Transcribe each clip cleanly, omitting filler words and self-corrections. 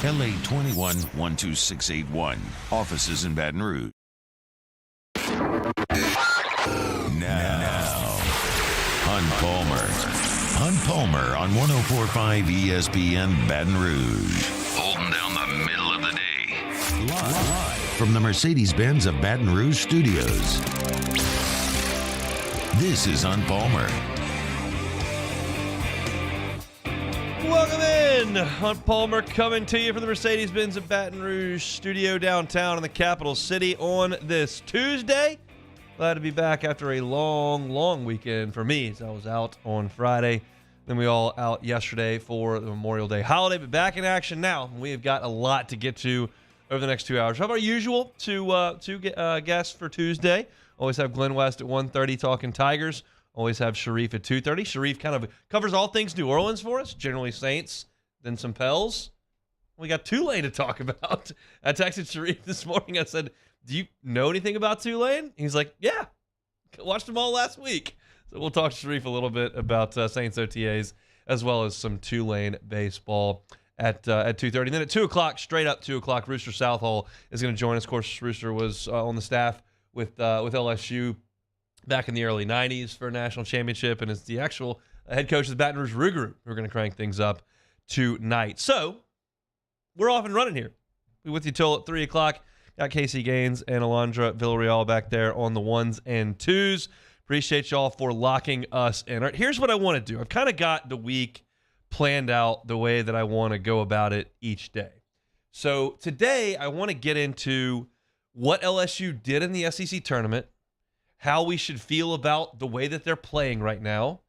LA 21-12681. Offices in Baton Rouge. Now, Hunt Palmer. Hunt Palmer on 104.5 ESPN Baton Rouge. Holding down the middle of the day. Live from the Mercedes-Benz of Baton Rouge studios. This is Hunt Palmer. Welcome in. Hunt Palmer coming to you from the Mercedes-Benz of Baton Rouge studio downtown in the capital city on this Tuesday. Glad to be back after a long weekend for me, as I was out on Friday. Then we all out yesterday for the Memorial Day holiday, but back in action now. We have got a lot to get to over the next 2 hours. How about our usual two guests for Tuesday? Always have Glenn West at 1:30 talking Tigers. Always have Sharif at 2:30. Sharif kind of covers all things New Orleans for us, generally Saints, then some Pels. We got Tulane to talk about. I texted Sharif this morning. I said, do you know anything about Tulane? He's like, yeah, watched them all last week. So we'll talk to Sharif a little bit about Saints OTAs as well as some Tulane baseball at 2:30. And then at 2 o'clock, straight up 2 o'clock, Rooster Southall is going to join us. Of course, Rooster was on the staff with LSU back in the early 90s for a national championship and is the actual head coach of the Baton Rouge Roo Group. We're going to crank things up tonight. So we're off and running here. We're with you till at 3 o'clock. Got Casey Gaines and Alondra Villarreal back there on the ones and twos. Appreciate y'all for locking us in. All right, here's what I want to do. I've kind of got the week planned out the way that I want to go about it each day. So today I want to get into what LSU did in the SEC tournament, how we should feel about the way that they're playing right now.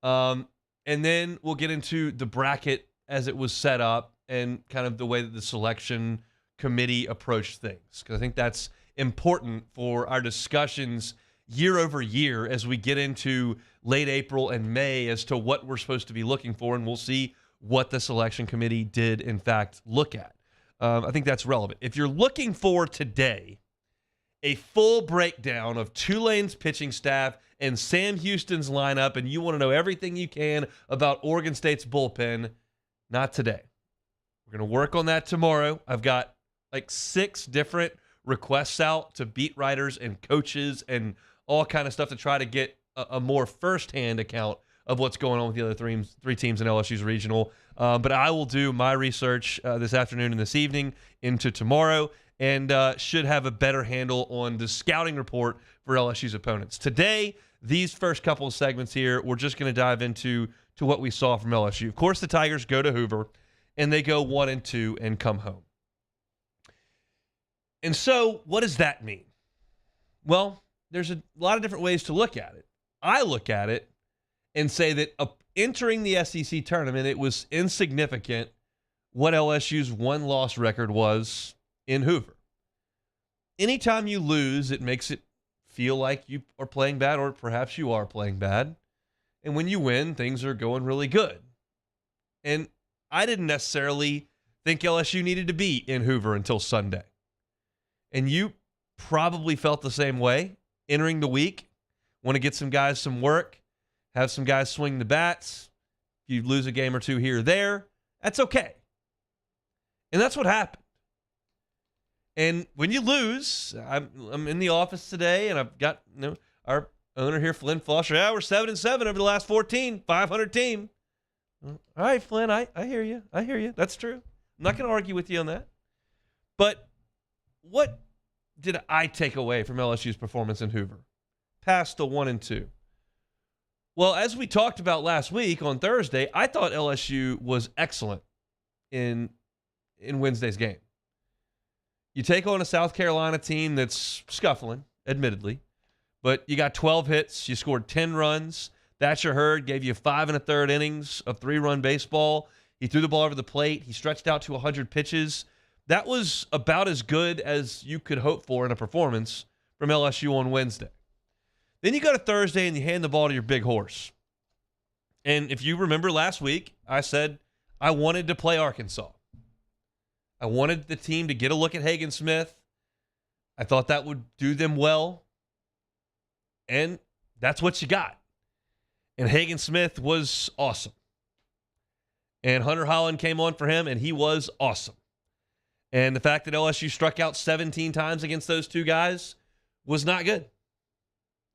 And then we'll get into the bracket as it was set up and kind of the way that the selection committee approached things. Because I think that's important for our discussions year over year as we get into late April and May as to what we're supposed to be looking for. And we'll see what the selection committee did, in fact, look at. I think that's relevant. If you're looking for today a full breakdown of Tulane's pitching staff and Sam Houston's lineup, and you want to know everything you can about Oregon State's bullpen, not today. We're going to work on that tomorrow. I've got like 6 different requests out to beat writers and coaches and all kind of stuff to try to get a more firsthand account of what's going on with the other three teams in LSU's regional. But I will do my research this afternoon and this evening into tomorrow, and should have a better handle on the scouting report for LSU's opponents. Today, these first couple of segments here, we're just going to dive into what we saw from LSU. Of course, the Tigers go to Hoover, and they go 1-2 and come home. And so, what does that mean? Well, there's a lot of different ways to look at it. I look at it and say that entering the SEC tournament, it was insignificant what LSU's one-loss record was in Hoover. Anytime you lose, it makes it feel like you are playing bad, or perhaps you are playing bad. And when you win, things are going really good. And I didn't necessarily think LSU needed to be in Hoover until Sunday. And you probably felt the same way entering the week. Want to get some guys some work, have some guys swing the bats. If you lose a game or two here or there, that's okay. And that's what happened. And when you lose, I'm in the office today, and I've got our owner here, Flynn Flusher. Yeah, we're 7-7 over the last 14, 500 team. All right, Flynn, I hear you. I hear you. That's true. I'm not going to argue with you on that. But what did I take away from LSU's performance in Hoover? Past the 1-2. Well, as we talked about last week on Thursday, I thought LSU was excellent in Wednesday's game. You take on a South Carolina team that's scuffling, admittedly, but you got 12 hits, you scored 10 runs. Thatcher Hurd gave you 5 1/3 innings of 3-run baseball. He threw the ball over the plate. He stretched out to 100 pitches. That was about as good as you could hope for in a performance from LSU on Wednesday. Then you go to Thursday and you hand the ball to your big horse. And if you remember last week, I said I wanted to play Arkansas. I wanted the team to get a look at Hagen Smith. I thought that would do them well. And that's what you got. And Hagen Smith was awesome. And Hunter Holland came on for him, and he was awesome. And the fact that LSU struck out 17 times against those two guys was not good.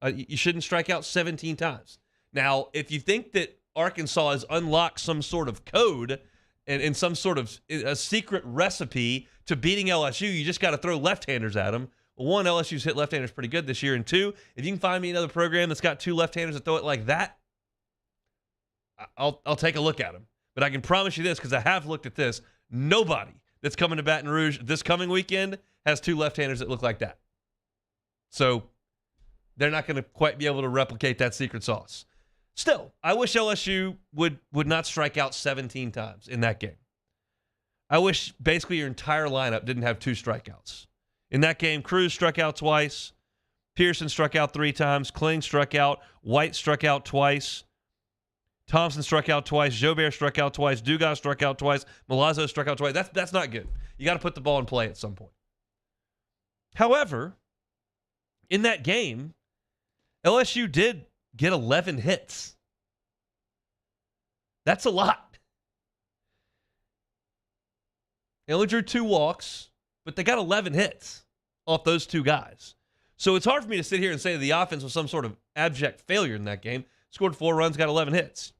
You shouldn't strike out 17 times. Now, if you think that Arkansas has unlocked some sort of code and some sort of a secret recipe to beating LSU, you just got to throw left-handers at them. Well, one, LSU's hit left-handers pretty good this year. And two, if you can find me another program that's got two left-handers that throw it like that, I'll take a look at them. But I can promise you this, because I have looked at this, nobody that's coming to Baton Rouge this coming weekend has two left-handers that look like that. So they're not going to quite be able to replicate that secret sauce. Still, I wish LSU would not strike out 17 times in that game. I wish basically your entire lineup didn't have two strikeouts. In that game, Cruz struck out twice. Pearson struck out 3 times. Kling struck out. White struck out twice. Thompson struck out twice. Jobert struck out twice. Dugas struck out twice. Milazzo struck out twice. That's not good. You got to put the ball in play at some point. However, in that game, LSU did get 11 hits. That's a lot. They only drew 2 walks, but they got 11 hits off those 2 guys. So it's hard for me to sit here and say that the offense was some sort of abject failure in that game. Scored 4 runs, got 11 hits.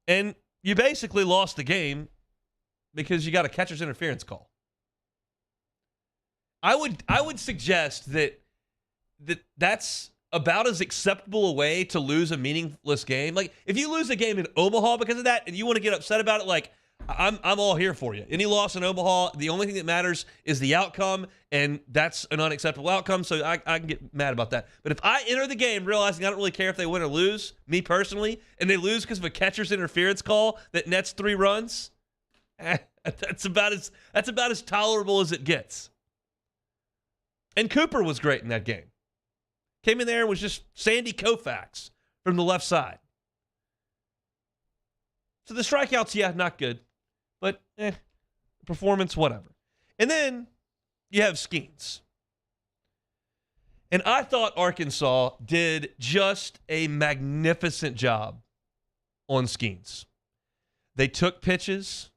And you basically lost the game because you got a catcher's interference call. I would suggest that's about as acceptable a way to lose a meaningless game. Like, if you lose a game in Omaha because of that and you want to get upset about it, like, I'm all here for you. Any loss in Omaha, the only thing that matters is the outcome, and that's an unacceptable outcome, so I can get mad about that. But if I enter the game realizing I don't really care if they win or lose, me personally, and they lose because of a catcher's interference call that nets 3 runs, that's about as tolerable as it gets. And Cooper was great in that game. Came in there and was just Sandy Koufax from the left side. So the strikeouts, yeah, not good. But, performance, whatever. And then you have Skeens. And I thought Arkansas did just a magnificent job on Skeens. They took pitches.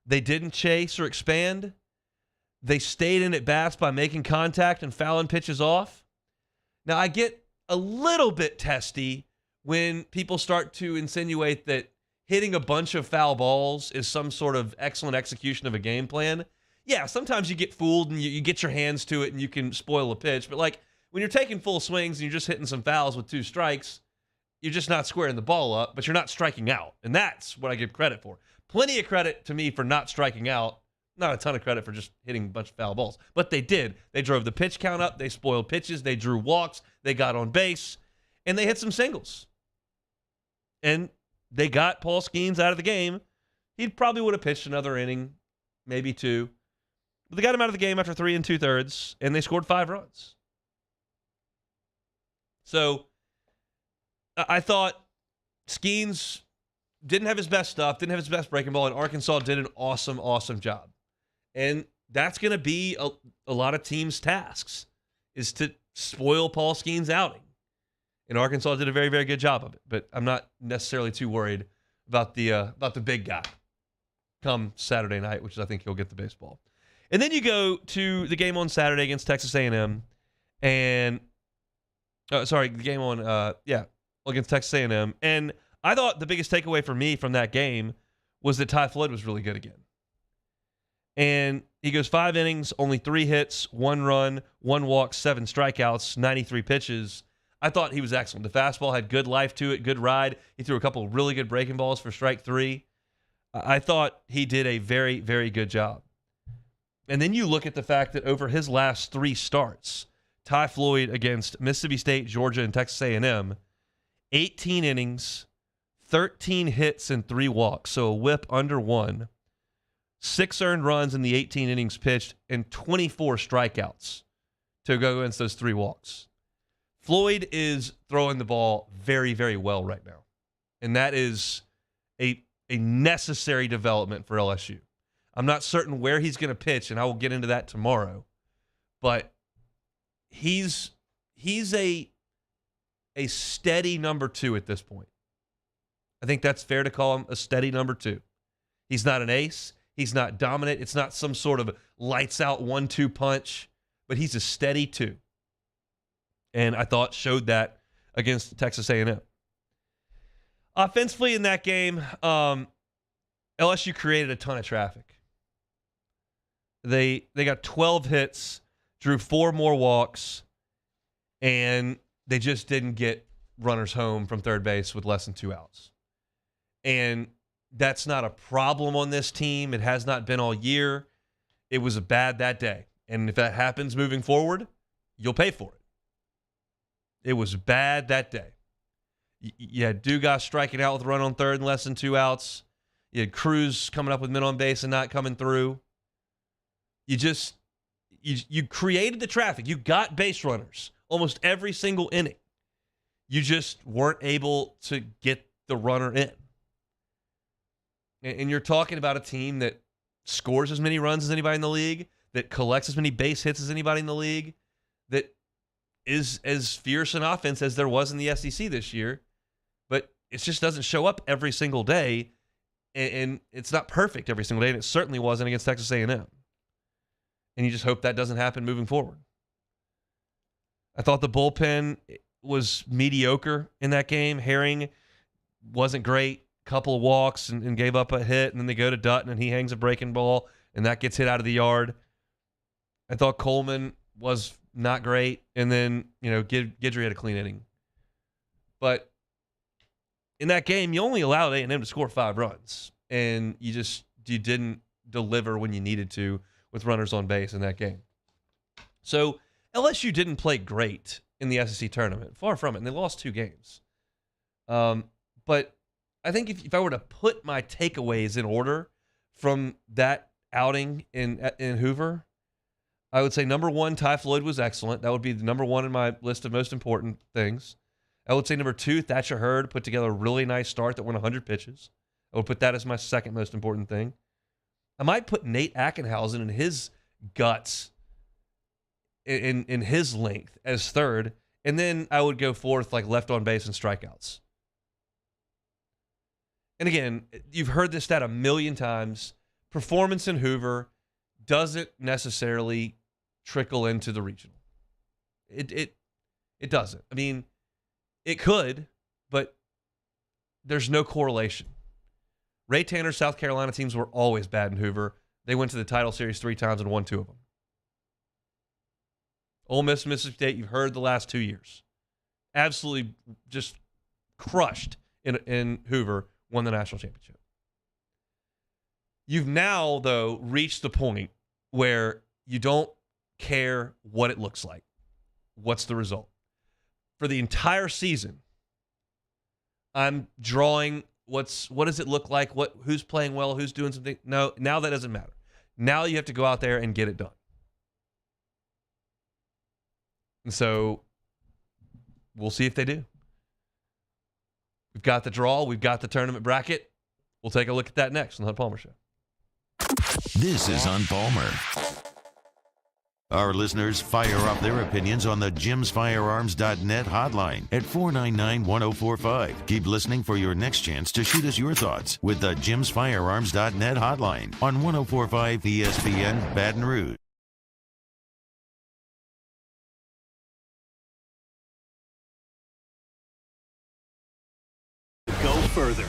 They didn't chase or expand. They stayed in at bats by making contact and fouling pitches off. Now, I get a little bit testy when people start to insinuate that hitting a bunch of foul balls is some sort of excellent execution of a game plan. Yeah, sometimes you get fooled and you get your hands to it and you can spoil a pitch. But, like, when you're taking full swings and you're just hitting some fouls with 2 strikes, you're just not squaring the ball up, but you're not striking out. And that's what I give credit for. Plenty of credit to me for not striking out. Not a ton of credit for just hitting a bunch of foul balls. But they did. They drove the pitch count up. They spoiled pitches. They drew walks. They got on base. And they hit some singles. And they got Paul Skeens out of the game. He probably would have pitched another inning, maybe 2. But they got him out of the game after 3 2/3, and they scored 5 runs. So I thought Skeens didn't have his best stuff, didn't have his best breaking ball, and Arkansas did an awesome, awesome job. And that's going to be a lot of teams' tasks, is to spoil Paul Skeens' outing. And Arkansas did a very, very good job of it. But I'm not necessarily too worried about the big guy come Saturday night, which is, I think he'll get the baseball. And then you go to the game on Saturday against Texas A&M, and the game on against Texas A&M. And I thought the biggest takeaway for me from that game was that Ty Floyd was really good again. And he goes 5 innings, only 3 hits, 1 run, 1 walk, 7 strikeouts, 93 pitches. I thought he was excellent. The fastball had good life to it, good ride. He threw a couple of really good breaking balls for strike 3. I thought he did a very, very good job. And then you look at the fact that over his last 3 starts, Ty Floyd against Mississippi State, Georgia, and Texas A&M, 18 innings, 13 hits, and 3 walks, so a whip under 1, 6 earned runs in the 18 innings pitched, and 24 strikeouts to go against those 3 walks. Floyd is throwing the ball very, very well right now. And that is a necessary development for LSU. I'm not certain where he's going to pitch, and I will get into that tomorrow. But he's a steady number 2 at this point. I think that's fair to call him a steady number 2. He's not an ace. He's not dominant. It's not some sort of lights-out 1-2 punch, but he's a steady 2. And I thought showed that against Texas A&M. Offensively in that game, LSU created a ton of traffic. They got 12 hits, drew 4 more walks, and they just didn't get runners home from third base with less than 2 outs. And that's not a problem on this team. It has not been all year. It was bad that day. And if that happens moving forward, you'll pay for it. It was bad that day. You had Dugas striking out with a run on third and less than 2 outs. You had Cruz coming up with men on base and not coming through. You created the traffic. You got base runners almost every single inning. You just weren't able to get the runner in. And you're talking about a team that scores as many runs as anybody in the league, that collects as many base hits as anybody in the league, that is as fierce an offense as there was in the SEC this year, but it just doesn't show up every single day, and it's not perfect every single day, and it certainly wasn't against Texas A&M. And you just hope that doesn't happen moving forward. I thought the bullpen was mediocre in that game. Herring wasn't great. Couple of walks and gave up a hit, and then they go to Dutton, and he hangs a breaking ball, and that gets hit out of the yard. I thought Coleman was not great, and then, Guidry had a clean inning. But in that game, you only allowed A&M to score 5 runs, and you didn't deliver when you needed to with runners on base in that game. So LSU didn't play great in the SEC tournament. Far from it, and they lost 2 games. But I think if I were to put my takeaways in order from that outing in Hoover, I would say number 1, Ty Floyd was excellent. That would be the number 1 in my list of most important things. I would say number 2, Thatcher Hurd put together a really nice start that went 100 pitches. I would put that as my second most important thing. I might put Nate Ackenhausen and his guts in his length as third, and then I would go fourth, like left on base and strikeouts. And again, you've heard this stat a million times. Performance in Hoover doesn't necessarily trickle into the regional. It doesn't. I mean, it could, but there's no correlation. Ray Tanner's South Carolina teams were always bad in Hoover. They went to the title series 3 times and won 2 of them. Ole Miss, Mississippi State, you've heard the last 2 years. Absolutely just crushed in Hoover. Won the national championship. You've now, though, reached the point where you don't care what it looks like. What's the result? For the entire season, I'm drawing what does it look like? Who's playing well? Who's doing something? No, now that doesn't matter. Now you have to go out there and get it done. And so we'll see if they do. We've got the draw. We've got the tournament bracket. We'll take a look at that next on the Hunt Palmer Show. This is Hunt Palmer. Our listeners fire up their opinions on the jimsfirearms.net hotline at 499-1045. Keep listening for your next chance to shoot us your thoughts with the jimsfirearms.net hotline on 1045 ESPN Baton Rouge. Go further,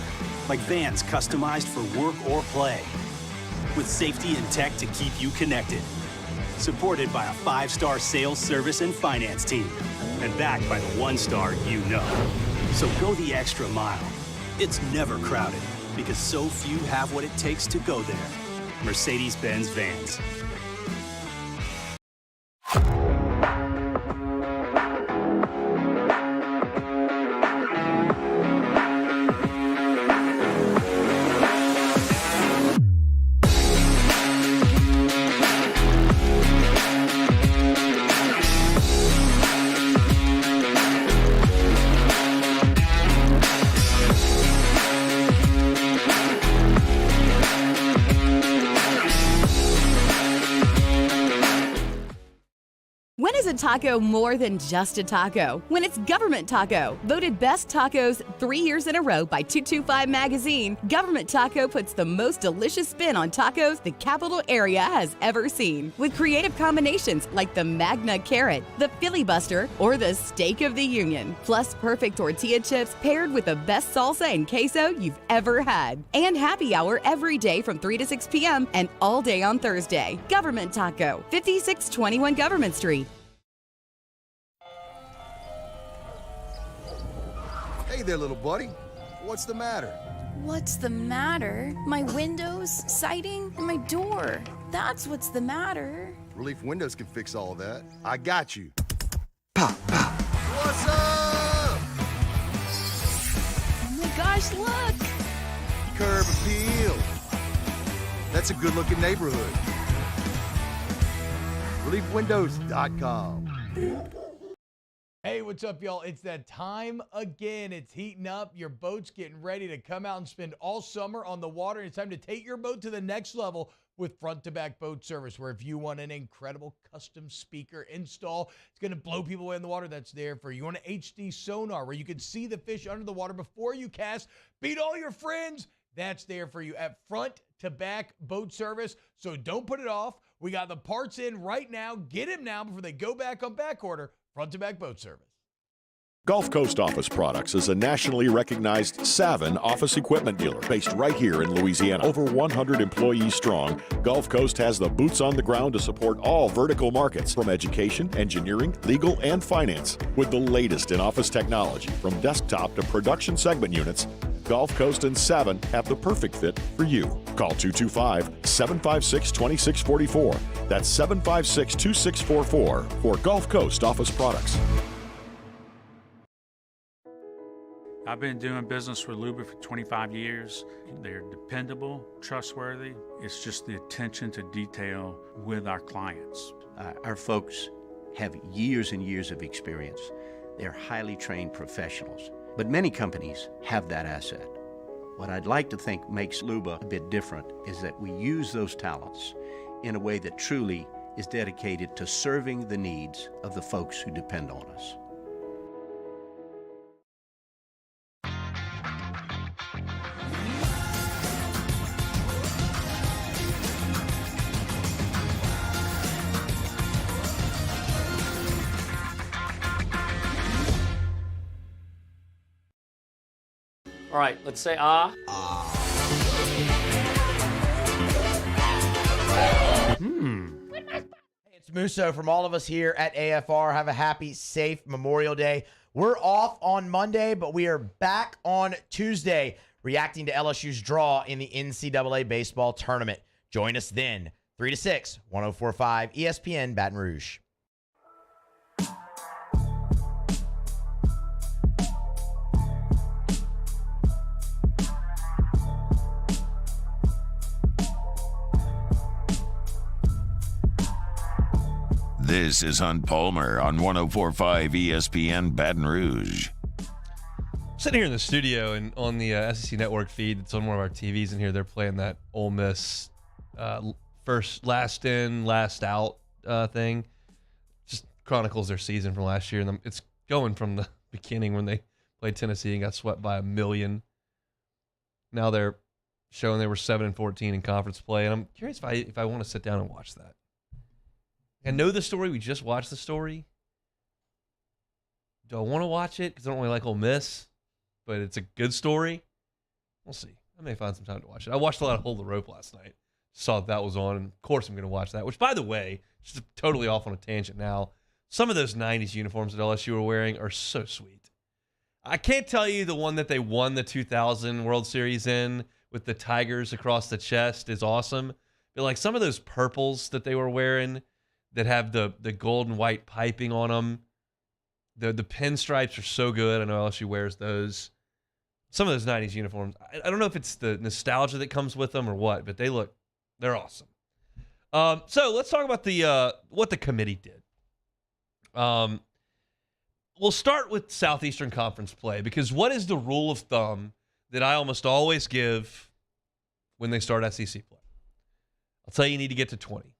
like vans customized for work or play, with safety and tech to keep you connected. Supported by a 5-star sales, service, and finance team, and backed by the 1-star you know. So go the extra mile. It's never crowded, because so few have what it takes to go there. Mercedes-Benz Vans. is a taco more than just a taco when it's Government Taco. Voted best tacos 3 years in a row by 225 Magazine, Government Taco puts the most delicious spin on tacos the capital area has ever seen. With creative combinations like the Magna Carrot, the Filibuster, or the Steak of the Union. Plus perfect tortilla chips paired with the best salsa and queso you've ever had. And happy hour every day from 3 to 6 p.m. and all day on Thursday. Government Taco, 5621 Government Street. Hey there, little buddy. What's the matter? What's the matter? My windows, siding, and my door. That's what's the matter. Relief Windows can fix all that. I got you. Pop, pop. What's up? Oh my gosh, look! Curb appeal. That's a good-looking neighborhood. ReliefWindows.com. Hey, what's up, y'all? It's that time again. It's heating up. Your boat's getting ready to come out and spend all summer on the water. It's time to take your boat to the next level with front-to-back boat service, where if you want an incredible custom speaker install, it's going to blow people away in the water, that's there for you. You want an HD sonar where you can see the fish under the water before you cast, beat all your friends, that's there for you at front-to-back boat service. So don't put it off. We got the parts in right now. Get them now before they go back on back order. Front-to-back boat service. Gulf Coast Office Products is a nationally recognized Savin office equipment dealer based right here in Louisiana. Over 100 employees strong, Gulf Coast has the boots on the ground to support all vertical markets, from education, engineering, legal, and finance. With the latest in office technology, from desktop to production segment units, Gulf Coast and Savin have the perfect fit for you. Call 225-756-2644. That's 756-2644 for Gulf Coast Office Products. I've been doing business with Luba for 25 years. They're dependable, trustworthy. It's just the attention to detail with our clients. Our folks have years and years of experience. They're highly trained professionals. But many companies have that asset. What I'd like to think makes Luba a bit different is that we use those talents in a way that truly is dedicated to serving the needs of the folks who depend on us. All right, let's say ah. It's Musso from all of us here at AFR. Have a happy, safe Memorial Day. We're off on Monday, but we are back on Tuesday reacting to LSU's draw in the NCAA baseball tournament. Join us then, 3 to 6, 104.5 ESPN Baton Rouge. This is Hunt Palmer on 104.5 ESPN Baton Rouge. Sitting here in the studio and on the SEC Network feed, it's on one of our TVs in here. They're playing that Ole Miss last in, last out thing. Just chronicles their season from last year. And it's going from the beginning when they played Tennessee and got swept by 1,000,000. Now they're showing they were 7-14 in conference play. And I'm curious if I want to sit down and watch that. I know the story. We just watched the story. Do I want to watch it? Because I don't really like Ole Miss, but it's a good story. We'll see. I may find some time to watch it. I watched a lot of Hold the Rope last night. Saw that was on, and of course I'm going to watch that, which, by the way, just totally off on a tangent now. Some of those 90s uniforms that LSU were wearing are so sweet. I can't tell you the one that they won the 2000 World Series in with the tigers across the chest is awesome. But like some of those purples that they were wearing that have the gold and white piping on them. The pinstripes are so good. I know LSU wears those. Some of those 90s uniforms, I don't know if it's the nostalgia that comes with them or what, but they're awesome. So let's talk about what the committee did. We'll start with Southeastern Conference play, because what is the rule of thumb that I almost always give when they start SEC play? I'll tell you need to get to 20.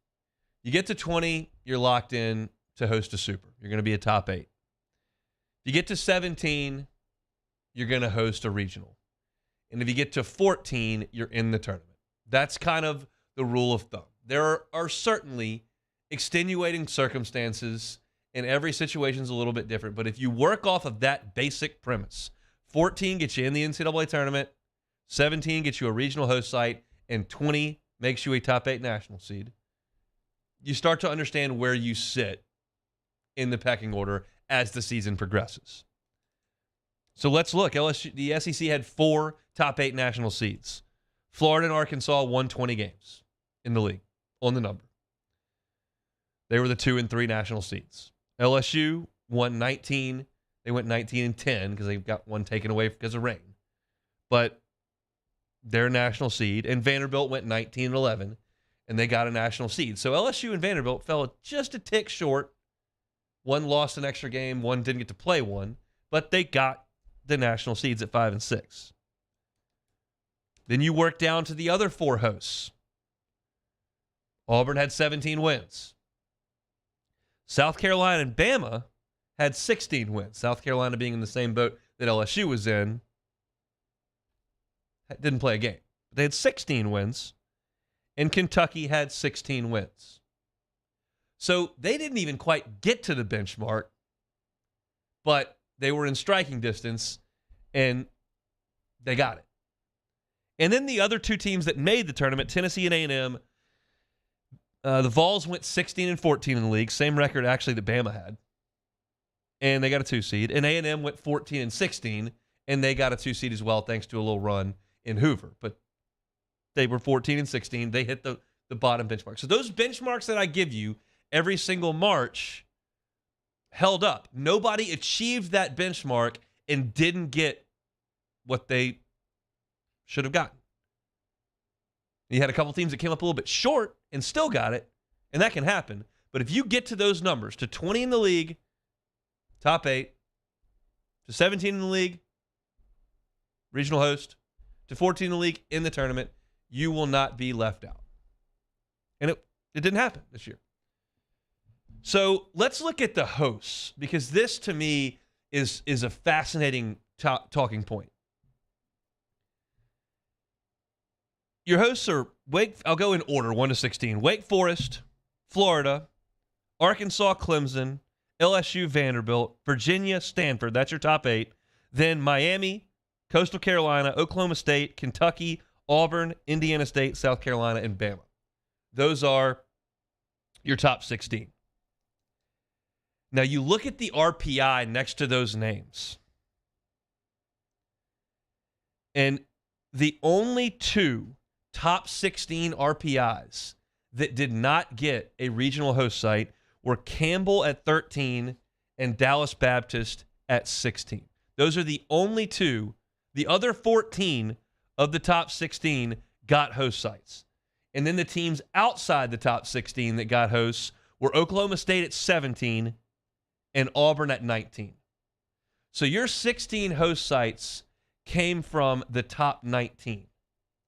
You get to 20, you're locked in. to host a Super. You're going to be a top 8. If you get to 17, you're going to host a regional. And if you get to 14, you're in the tournament. That's kind of the rule of thumb. There are certainly extenuating circumstances, and every situation is a little bit different. But if you work off of that basic premise, 14 gets you in the NCAA tournament, 17 gets you a regional host site, and 20 makes you a top 8 national seed, you start to understand where you sit in the pecking order as the season progresses. So let's look. LSU, the SEC had 4 top 8 national seeds. Florida and Arkansas won 20 games in the league on the number. They were the 2 and 3 national seeds. LSU won 19. They went 19 and 10 because they got one taken away because of rain. But they're a national seed. And Vanderbilt went 19 and 11, and they got a national seed. So LSU and Vanderbilt fell just a tick short. One lost an extra game. One didn't get to play one. But they got the national seeds at 5 and 6. Then you work down to the other 4 hosts. Auburn had 17 wins. South Carolina and Bama had 16 wins. South Carolina being in the same boat that LSU was in. Didn't play a game. They had 16 wins. And Kentucky had 16 wins. So they didn't even quite get to the benchmark, but they were in striking distance, and they got it. And then the other 2 teams that made the tournament, Tennessee and A&M, the Vols went 16 and 14 in the league, same record actually that Bama had, and they got a 2 seed. And A&M went 14 and 16, and they got a 2 seed as well, thanks to a little run in Hoover. But they were 14 and 16. They hit the bottom benchmark. So those benchmarks that I give you every single March held up. Nobody achieved that benchmark and didn't get what they should have gotten. You had a couple teams that came up a little bit short and still got it, and that can happen. But if you get to those numbers, to 20 in the league, top 8, to 17 in the league, regional host, to 14 in the league, in the tournament, you will not be left out. And it didn't happen this year. So let's look at the hosts, because this to me is a fascinating talking point. Your hosts are I'll go in order, 1 to 16. Wake Forest, Florida, Arkansas, Clemson, LSU, Vanderbilt, Virginia, Stanford. That's your top 8. Then Miami, Coastal Carolina, Oklahoma State, Kentucky, Auburn, Indiana State, South Carolina, and Bama. Those are your top 16. Now you look at the RPI next to those names. And the only 2 top 16 RPIs that did not get a regional host site were Campbell at 13 and Dallas Baptist at 16. Those are the only 2. The other 14 of the top 16 got host sites. And then the teams outside the top 16 that got hosts were Oklahoma State at 17 and Auburn at 19. So your 16 host sites came from the top 19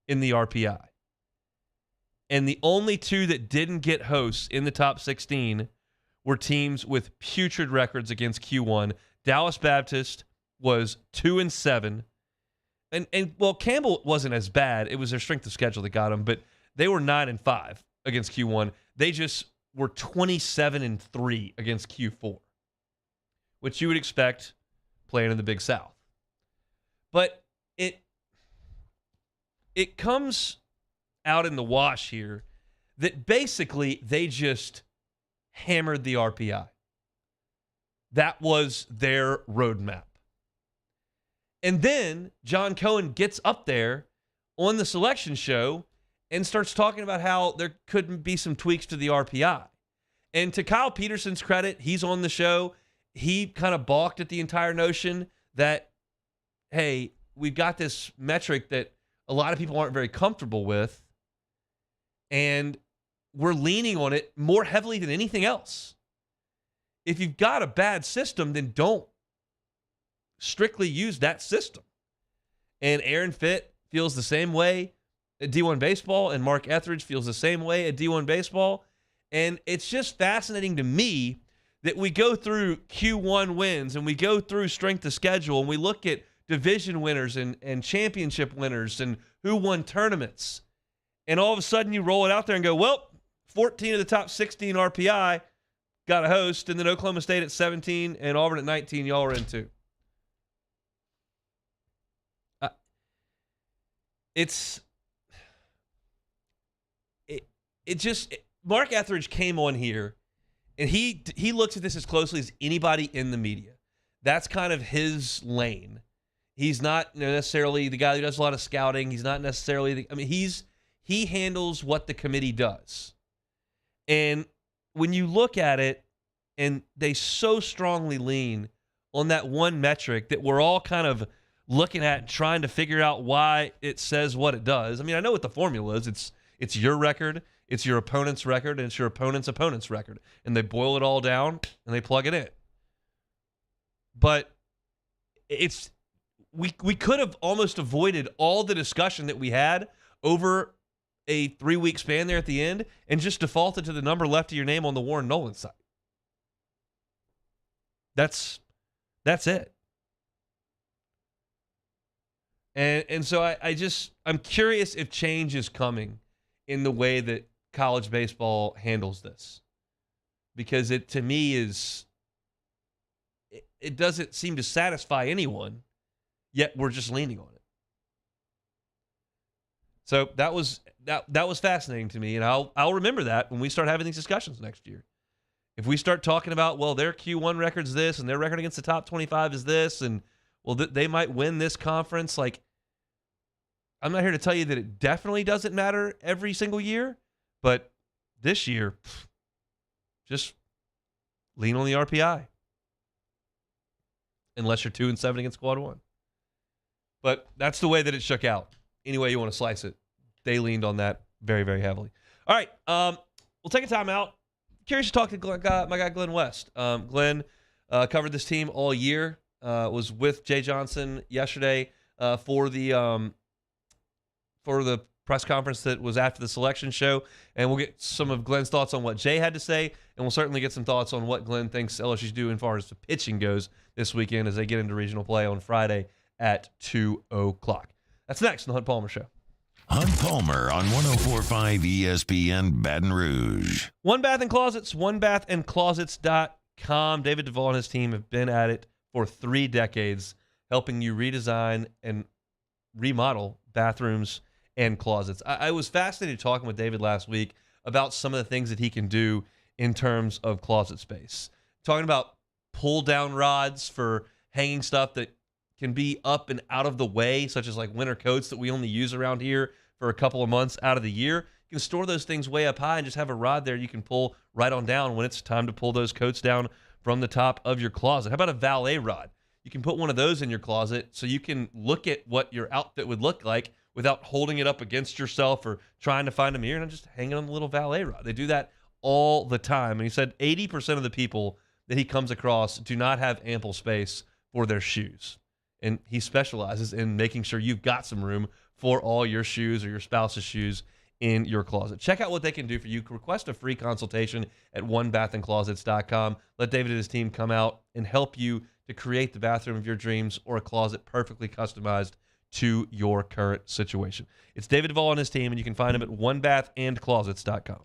in the RPI. And the only 2 that didn't get hosts in the top 16 were teams with putrid records against Q1. Dallas Baptist was 2 and 7. And well, Campbell wasn't as bad. It was their strength of schedule that got them, but they were 9 and 5 against Q1. They just were 27 and 3 against Q4, which you would expect playing in the Big South. But it comes out in the wash here that basically they just hammered the RPI. That was their roadmap. And then John Cohen gets up there on the selection show and starts talking about how there could be some tweaks to the RPI. And to Kyle Peterson's credit, he's on the show. He kind of balked at the entire notion that, hey, we've got this metric that a lot of people aren't very comfortable with, and we're leaning on it more heavily than anything else. If you've got a bad system, then don't strictly use that system. And Aaron Fitt feels the same way at D1 Baseball, and Mark Etheridge feels the same way at D1 Baseball. And it's just fascinating to me that we go through Q1 wins and we go through strength of schedule and we look at division winners and championship winners and who won tournaments. And all of a sudden you roll it out there and go, well, 14 of the top 16 RPI got a host, and then Oklahoma State at 17 and Auburn at 19, y'all are in too. Mark Etheridge came on here, and he looks at this as closely as anybody in the media. That's kind of his lane. He's not necessarily the guy who does a lot of scouting. He's not necessarily he handles what the committee does. And when you look at it, and they so strongly lean on that one metric that we're all kind of looking at and trying to figure out why it says what it does. I mean, I know what the formula is. It's your record, it's your opponent's record, and it's your opponent's record. And they boil it all down and they plug it in. But we could have almost avoided all the discussion that we had over a 3-week span there at the end and just defaulted to the number left of your name on the Warren Nolan site. That's it. And so I'm curious if change is coming in the way that college baseball handles this. Because it, to me, it doesn't seem to satisfy anyone, yet we're just leaning on it. So that was fascinating to me, and I'll remember that when we start having these discussions next year. If we start talking about, well, their Q1 record's this, and their record against the top 25 is this, and well, they might win this conference. Like, I'm not here to tell you that it definitely doesn't matter every single year, but this year, just lean on the RPI. Unless you're 2-7 against Quad 1. But that's the way that it shook out. Any way you want to slice it, they leaned on that very, very heavily. All right, we'll take a time out. Curious to talk to my guy Glenn West. Glenn covered this team all year. Was with Jay Johnson yesterday for the press conference that was after the selection show, and we'll get some of Glenn's thoughts on what Jay had to say, and we'll certainly get some thoughts on what Glenn thinks LSU's doing as far as the pitching goes this weekend as they get into regional play on Friday at 2:00. That's next on the Hunt Palmer Show. Hunt Palmer on 104.5 ESPN Baton Rouge. One Bath and Closets, onebathandclosets.com. David Duvall and his team have been at it for 3 decades, helping you redesign and remodel bathrooms and closets. I was fascinated talking with David last week about some of the things that he can do in terms of closet space. Talking about pull-down rods for hanging stuff that can be up and out of the way, such as like winter coats that we only use around here for a couple of months out of the year. You can store those things way up high and just have a rod there you can pull right on down when it's time to pull those coats down from the top of your closet. How about a valet rod? You can put one of those in your closet so you can look at what your outfit would look like without holding it up against yourself or trying to find a mirror and just hanging on the little valet rod. They do that all the time. And he said 80% of the people that he comes across do not have ample space for their shoes. And he specializes in making sure you've got some room for all your shoes or your spouse's shoes in your closet. Check out what they can do for you. Request a free consultation at onebathandclosets.com. Let David and his team come out and help you to create the bathroom of your dreams or a closet perfectly customized to your current situation. It's David Duvall and his team, and you can find him at onebathandclosets.com.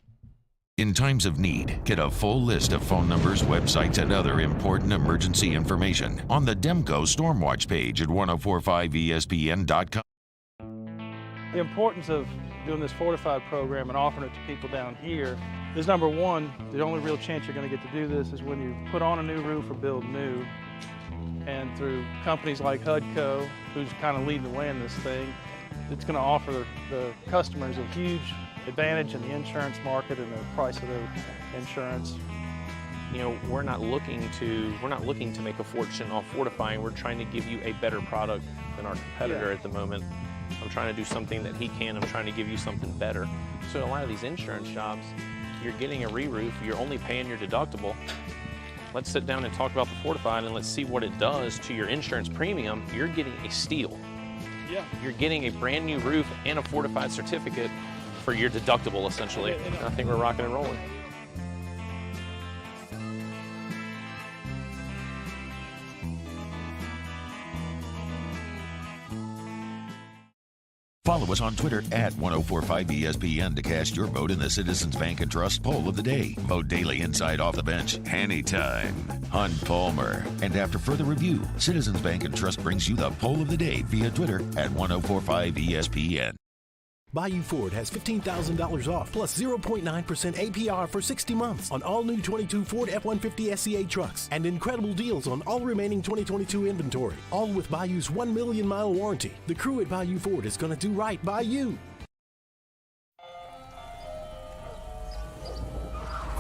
In times of need, get a full list of phone numbers, websites, and other important emergency information on the Demco Stormwatch page at 1045ESPN.com. The importance of doing this fortified program and offering it to people down here is, number one, the only real chance you're going to get to do this is when you put on a new roof or build new. And through companies like HUDCO, who's kind of leading the way in this thing, it's going to offer the customers a huge advantage in the insurance market and the price of their insurance. You know, we're not looking to make a fortune off fortifying. We're trying to give you a better product than our competitor at the moment. I'm trying to do something that he can. I'm trying to give you something better. So a lot of these insurance jobs, you're getting a re-roof, you're only paying your deductible. Let's sit down and talk about the fortified and let's see what it does to your insurance premium. You're getting a steal. Yeah. You're getting a brand new roof and a fortified certificate for your deductible, essentially. I think we're rocking and rolling. Follow us on Twitter at 1045ESPN to cast your vote in the Citizens Bank and Trust poll of the day. Vote daily inside Off the Bench, anytime. Hunt Palmer. And after further review, Citizens Bank and Trust brings you the poll of the day via Twitter at 1045ESPN. Bayou Ford has $15,000 off plus 0.9% APR for 60 months on all new 22 Ford F-150 SCA trucks and incredible deals on all remaining 2022 inventory. All with Bayou's 1 million mile warranty. The crew at Bayou Ford is going to do right by you.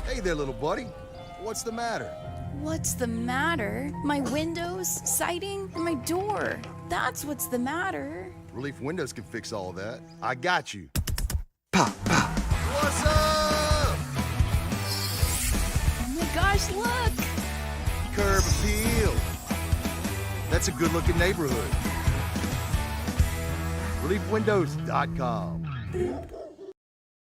Hey there, little buddy. What's the matter? What's the matter? My windows, siding, and my door. That's what's the matter. Relief Windows can fix all that. I got you. Pop, pop. What's up? Oh my gosh, look! Curb appeal. That's a good-looking neighborhood. ReliefWindows.com.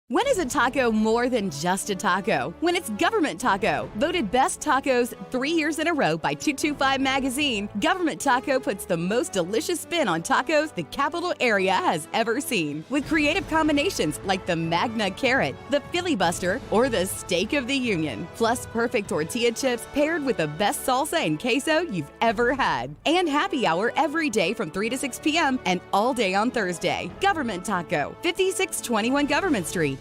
When is a taco more than just a taco? When it's Government Taco. Voted best tacos 3 years in a row by 225 Magazine, Government Taco puts the most delicious spin on tacos the capital area has ever seen. With creative combinations like the Magna Carrot, the Filibuster, or the Steak of the Union. Plus perfect tortilla chips paired with the best salsa and queso you've ever had. And happy hour every day from 3 to 6 p.m. and all day on Thursday. Government Taco, 5621 Government Street.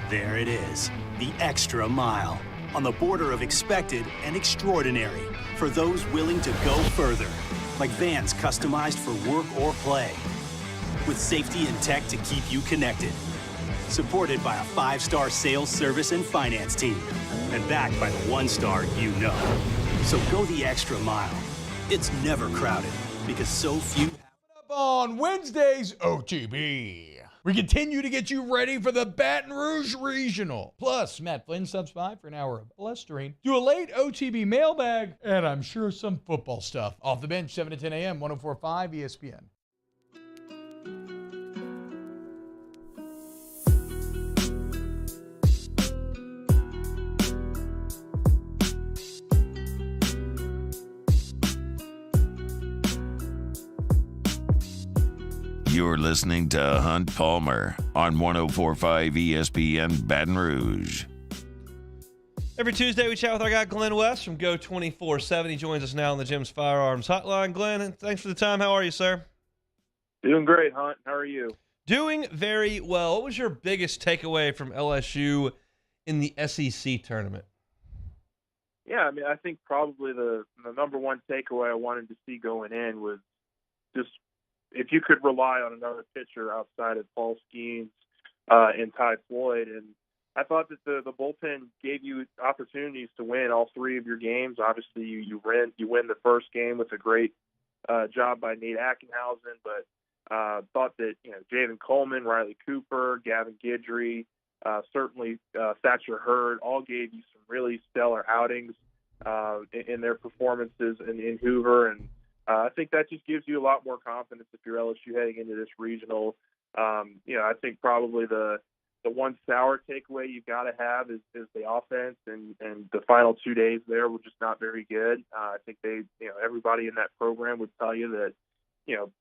There it is, the extra mile, on the border of expected and extraordinary for those willing to go further, like vans customized for work or play, with safety and tech to keep you connected, supported by a 5-star sales, service, and finance team, and backed by the 1-star you know. So go the extra mile. It's never crowded, because so few. Up on Wednesday's OTB. We continue to get you ready for the Baton Rouge Regional. Plus, Matt Flynn subs by for an hour of blustering, do a late OTB mailbag, and I'm sure some football stuff. Off the Bench, 7 to 10 a.m., 104.5 ESPN. You're listening to Hunt Palmer on 104.5 ESPN Baton Rouge. Every Tuesday, we chat with our guy Glenn West from Go 24/7. He joins us now on the Jim's Firearms Hotline. Glenn, thanks for the time. How are you, sir? Doing great, Hunt. How are you? Doing very well. What was your biggest takeaway from LSU in the SEC tournament? Yeah, I mean, I think probably the number one takeaway I wanted to see going in was just if you could rely on another pitcher outside of Paul Skeens and Ty Floyd. And I thought that the bullpen gave you opportunities to win all three of your games. Obviously, you win the first game with a great job by Nate Ackenhausen, but thought that Javen Coleman, Riley Cooper, Gavin Guidry, certainly Thatcher Hurd all gave you some really stellar outings in their performances in Hoover, and I think that just gives you a lot more confidence if you're LSU heading into this regional. I think probably the one sour takeaway you've got to have is the offense, and the final 2 days there were just not very good. I think everybody in that program would tell you that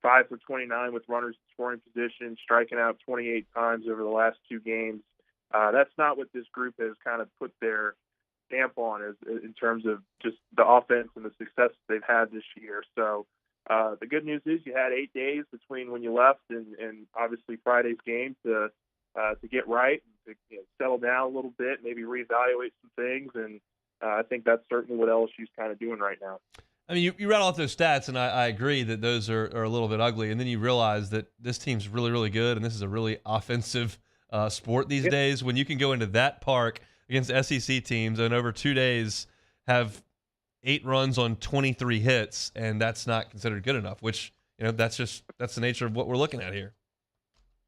5 for 29 with runners in scoring position, striking out 28 times over the last two games. That's not what this group has kind of put their stamp on in terms of just the offense and the success they've had this year. So the good news is you had 8 days between when you left and obviously Friday's game to get right, and to settle down a little bit, maybe reevaluate some things, and I think that's certainly what LSU's kind of doing right now. I mean, you rattle off those stats, and I agree that those are a little bit ugly, and then you realize that this team's really, really good, and this is a really offensive sport these days. When you can go into that park against SEC teams and over 2 days have 8 runs on 23 hits, and that's not considered good enough, which, that's the nature of what we're looking at here.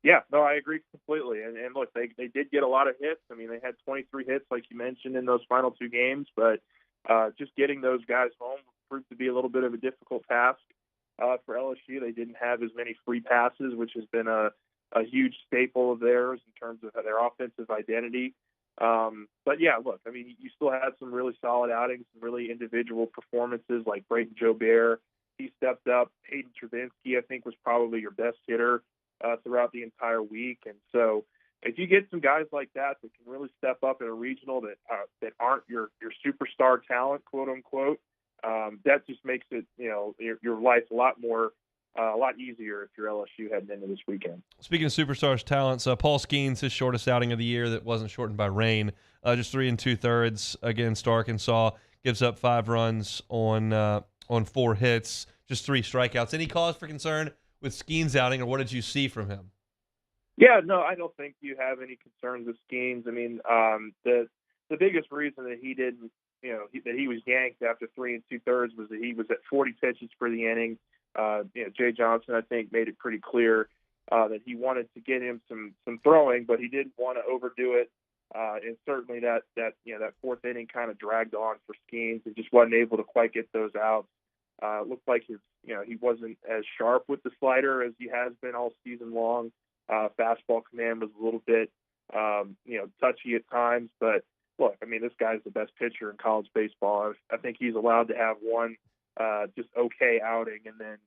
Yeah, no, I agree completely. And look, they did get a lot of hits. I mean, they had 23 hits, like you mentioned, in those final 2 games, but just getting those guys home proved to be a little bit of a difficult task for LSU. They didn't have as many free passes, which has been a huge staple of theirs in terms of their offensive identity. But yeah, look, I mean, you still had some really solid outings, some really individual performances like Brayton Joubert he stepped up. Hayden Travinsky, I think, was probably your best hitter throughout the entire week. And so if you get some guys like that that can really step up in a regional that aren't your superstar talent, quote unquote, that just makes it, your life a lot easier if you're LSU heading into this weekend. Speaking of superstars talents, Paul Skeens, his shortest outing of the year that wasn't shortened by rain, just 3 2/3 against Arkansas, gives up 5 runs on 4 hits, just 3 strikeouts. Any cause for concern with Skeens' outing, or what did you see from him? Yeah, no, I don't think you have any concerns with Skeens. I mean, the biggest reason that he didn't, that he was yanked after 3 2/3 was that he was at 40 pitches for the inning. Jay Johnson, I think, made it pretty clear that he wanted to get him some throwing, but he didn't want to overdo it. And certainly that 4th inning kind of dragged on for Skeens and just wasn't able to quite get those outs. It looked like he wasn't as sharp with the slider as he has been all season long. Fastball command was a little bit, touchy at times. But look, I mean, this guy's the best pitcher in college baseball. I think he's allowed to have one just okay outing, and then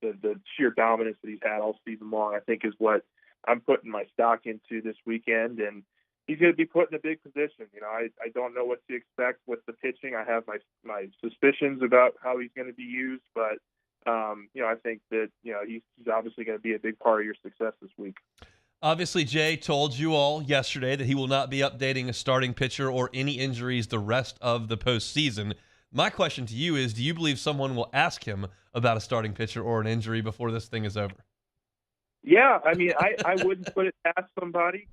the sheer dominance that he's had all season long, I think, is what I'm putting my stock into this weekend. And he's going to be put in a big position. I don't know what to expect with the pitching. I have my suspicions about how he's going to be used, but I think that he's obviously going to be a big part of your success this week. Obviously, Jay told you all yesterday that he will not be updating a starting pitcher or any injuries the rest of the postseason. My question to you is, do you believe someone will ask him about a starting pitcher or an injury before this thing is over? Yeah, I mean, I wouldn't put it past somebody.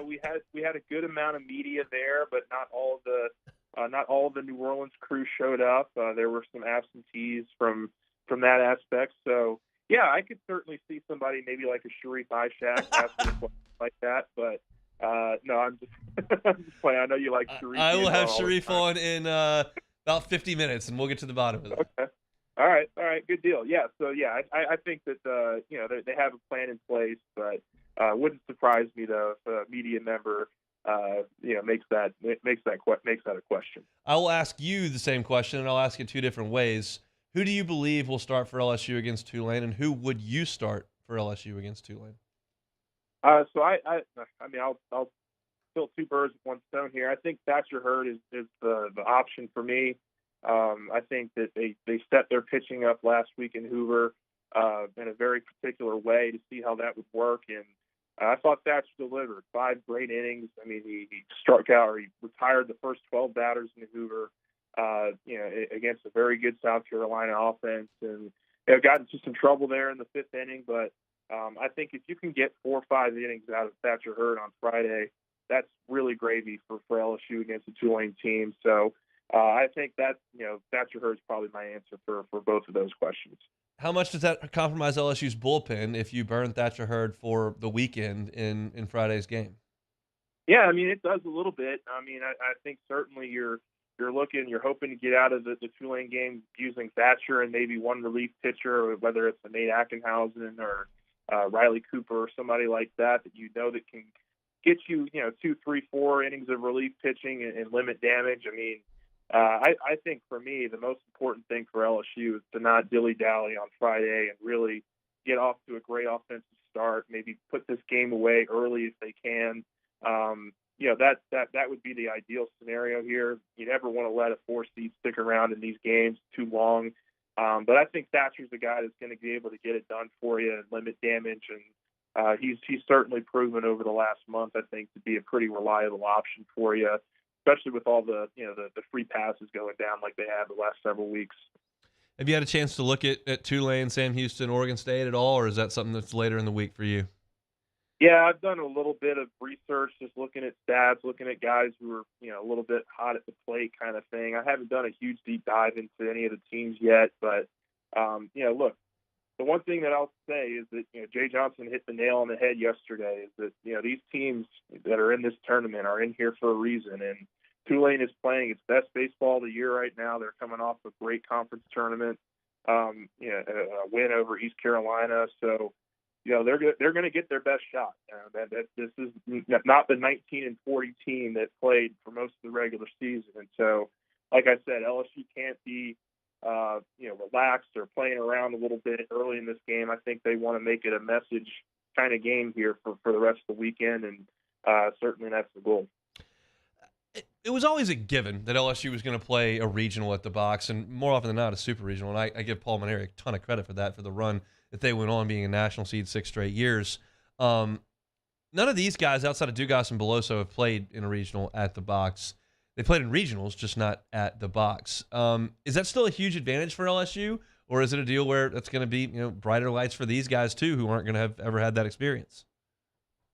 We had a good amount of media there, but not all of the New Orleans crew showed up. There were some absentees from that aspect. So yeah, I could certainly see somebody maybe like a Sharif Ishek asking a question like that. But no, I'm just playing. I know you like Sharif. I will have Sharif on in about 50 minutes, and we'll get to the bottom of it. Okay. All right. Good deal. Yeah. So yeah, I think that they have a plan in place, but wouldn't surprise me though if a media member makes that a question. I will ask you the same question, and I'll ask it 2 different ways. Who do you believe will start for LSU against Tulane, and who would you start for LSU against Tulane? So I'll kill 2 birds with 1 stone here. I think Thatcher Hurd is the option for me. I think that they set their pitching up last week in Hoover in a very particular way to see how that would work, and I thought Thatcher delivered 5 great innings. I mean, he struck out, or he retired the first 12 batters in Hoover, against a very good South Carolina offense, and got into some trouble there in the 5th inning. But I think if you can get 4 or 5 innings out of Thatcher Hurd on Friday, that's really gravy for LSU against the Tulane team. So I think that Thatcher Hurd's probably my answer for both of those questions. How much does that compromise LSU's bullpen if you burn Thatcher Hurd for the weekend in Friday's game? Yeah, I mean, it does a little bit. I mean, I think certainly you're hoping to get out of the Tulane game using Thatcher and maybe 1 relief pitcher, whether it's a Nate Ackenhausen or Riley Cooper or somebody like that that that can get you 2, 3, 4 innings of relief pitching and limit damage. I mean, I think for me, the most important thing for LSU is to not dilly-dally on Friday and really get off to a great offensive start, maybe put this game away early if they can. That would be the ideal scenario here. You never want to let a 4 seed stick around in these games too long. But I think Thatcher's the guy that's going to be able to get it done for you and limit damage. And he's certainly proven over the last month, I think, to be a pretty reliable option for you, especially with all the free passes going down like they have the last several weeks. Have you had a chance to look at Tulane, Sam Houston, Oregon State at all, or is that something that's later in the week for you? Yeah, I've done a little bit of research, just looking at stats, looking at guys who are, a little bit hot at the plate kind of thing. I haven't done a huge deep dive into any of the teams yet, but, look, the one thing that I'll say is that, Jay Johnson hit the nail on the head yesterday, is that, these teams that are in this tournament are in here for a reason, and Tulane is playing its best baseball of the year right now. They're coming off a great conference tournament, a win over East Carolina, so they're going to get their best shot. This is not the 19-40 team that played for most of the regular season. And so, like I said, LSU can't be relaxed or playing around a little bit early in this game. I think they want to make it a message kind of game here for the rest of the weekend, and certainly that's the goal. It was always a given that LSU was going to play a regional at the box, and more often than not, a super regional. And I give Paul Maneri a ton of credit for that, for the run that they went on being a national seed 6 straight years. None of these guys outside of Dugas and Beloso have played in a regional at the box. They played in regionals, just not at the box. Is that still a huge advantage for LSU, or is it a deal where it's going to be brighter lights for these guys too, who aren't going to have ever had that experience?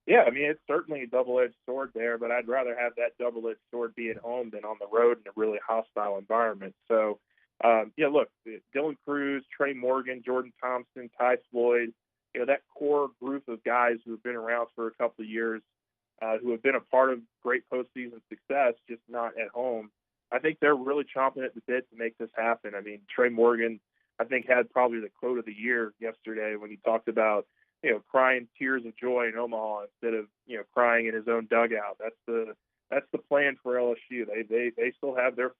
Yeah, I mean, it's certainly a double-edged sword there, but I'd rather have that double-edged sword be at home than on the road in a really hostile environment. So, look, Dylan Cruz, Trey Morgan, Jordan Thompson, Ty Floyd, that core group of guys who have been around for a couple of years, who have been a part of great postseason success, just not at home. I think they're really chomping at the bit to make this happen. I mean, Trey Morgan, I think, had probably the quote of the year yesterday when he talked about, crying tears of joy in Omaha instead of, crying in his own dugout. That's the plan for LSU. They still have their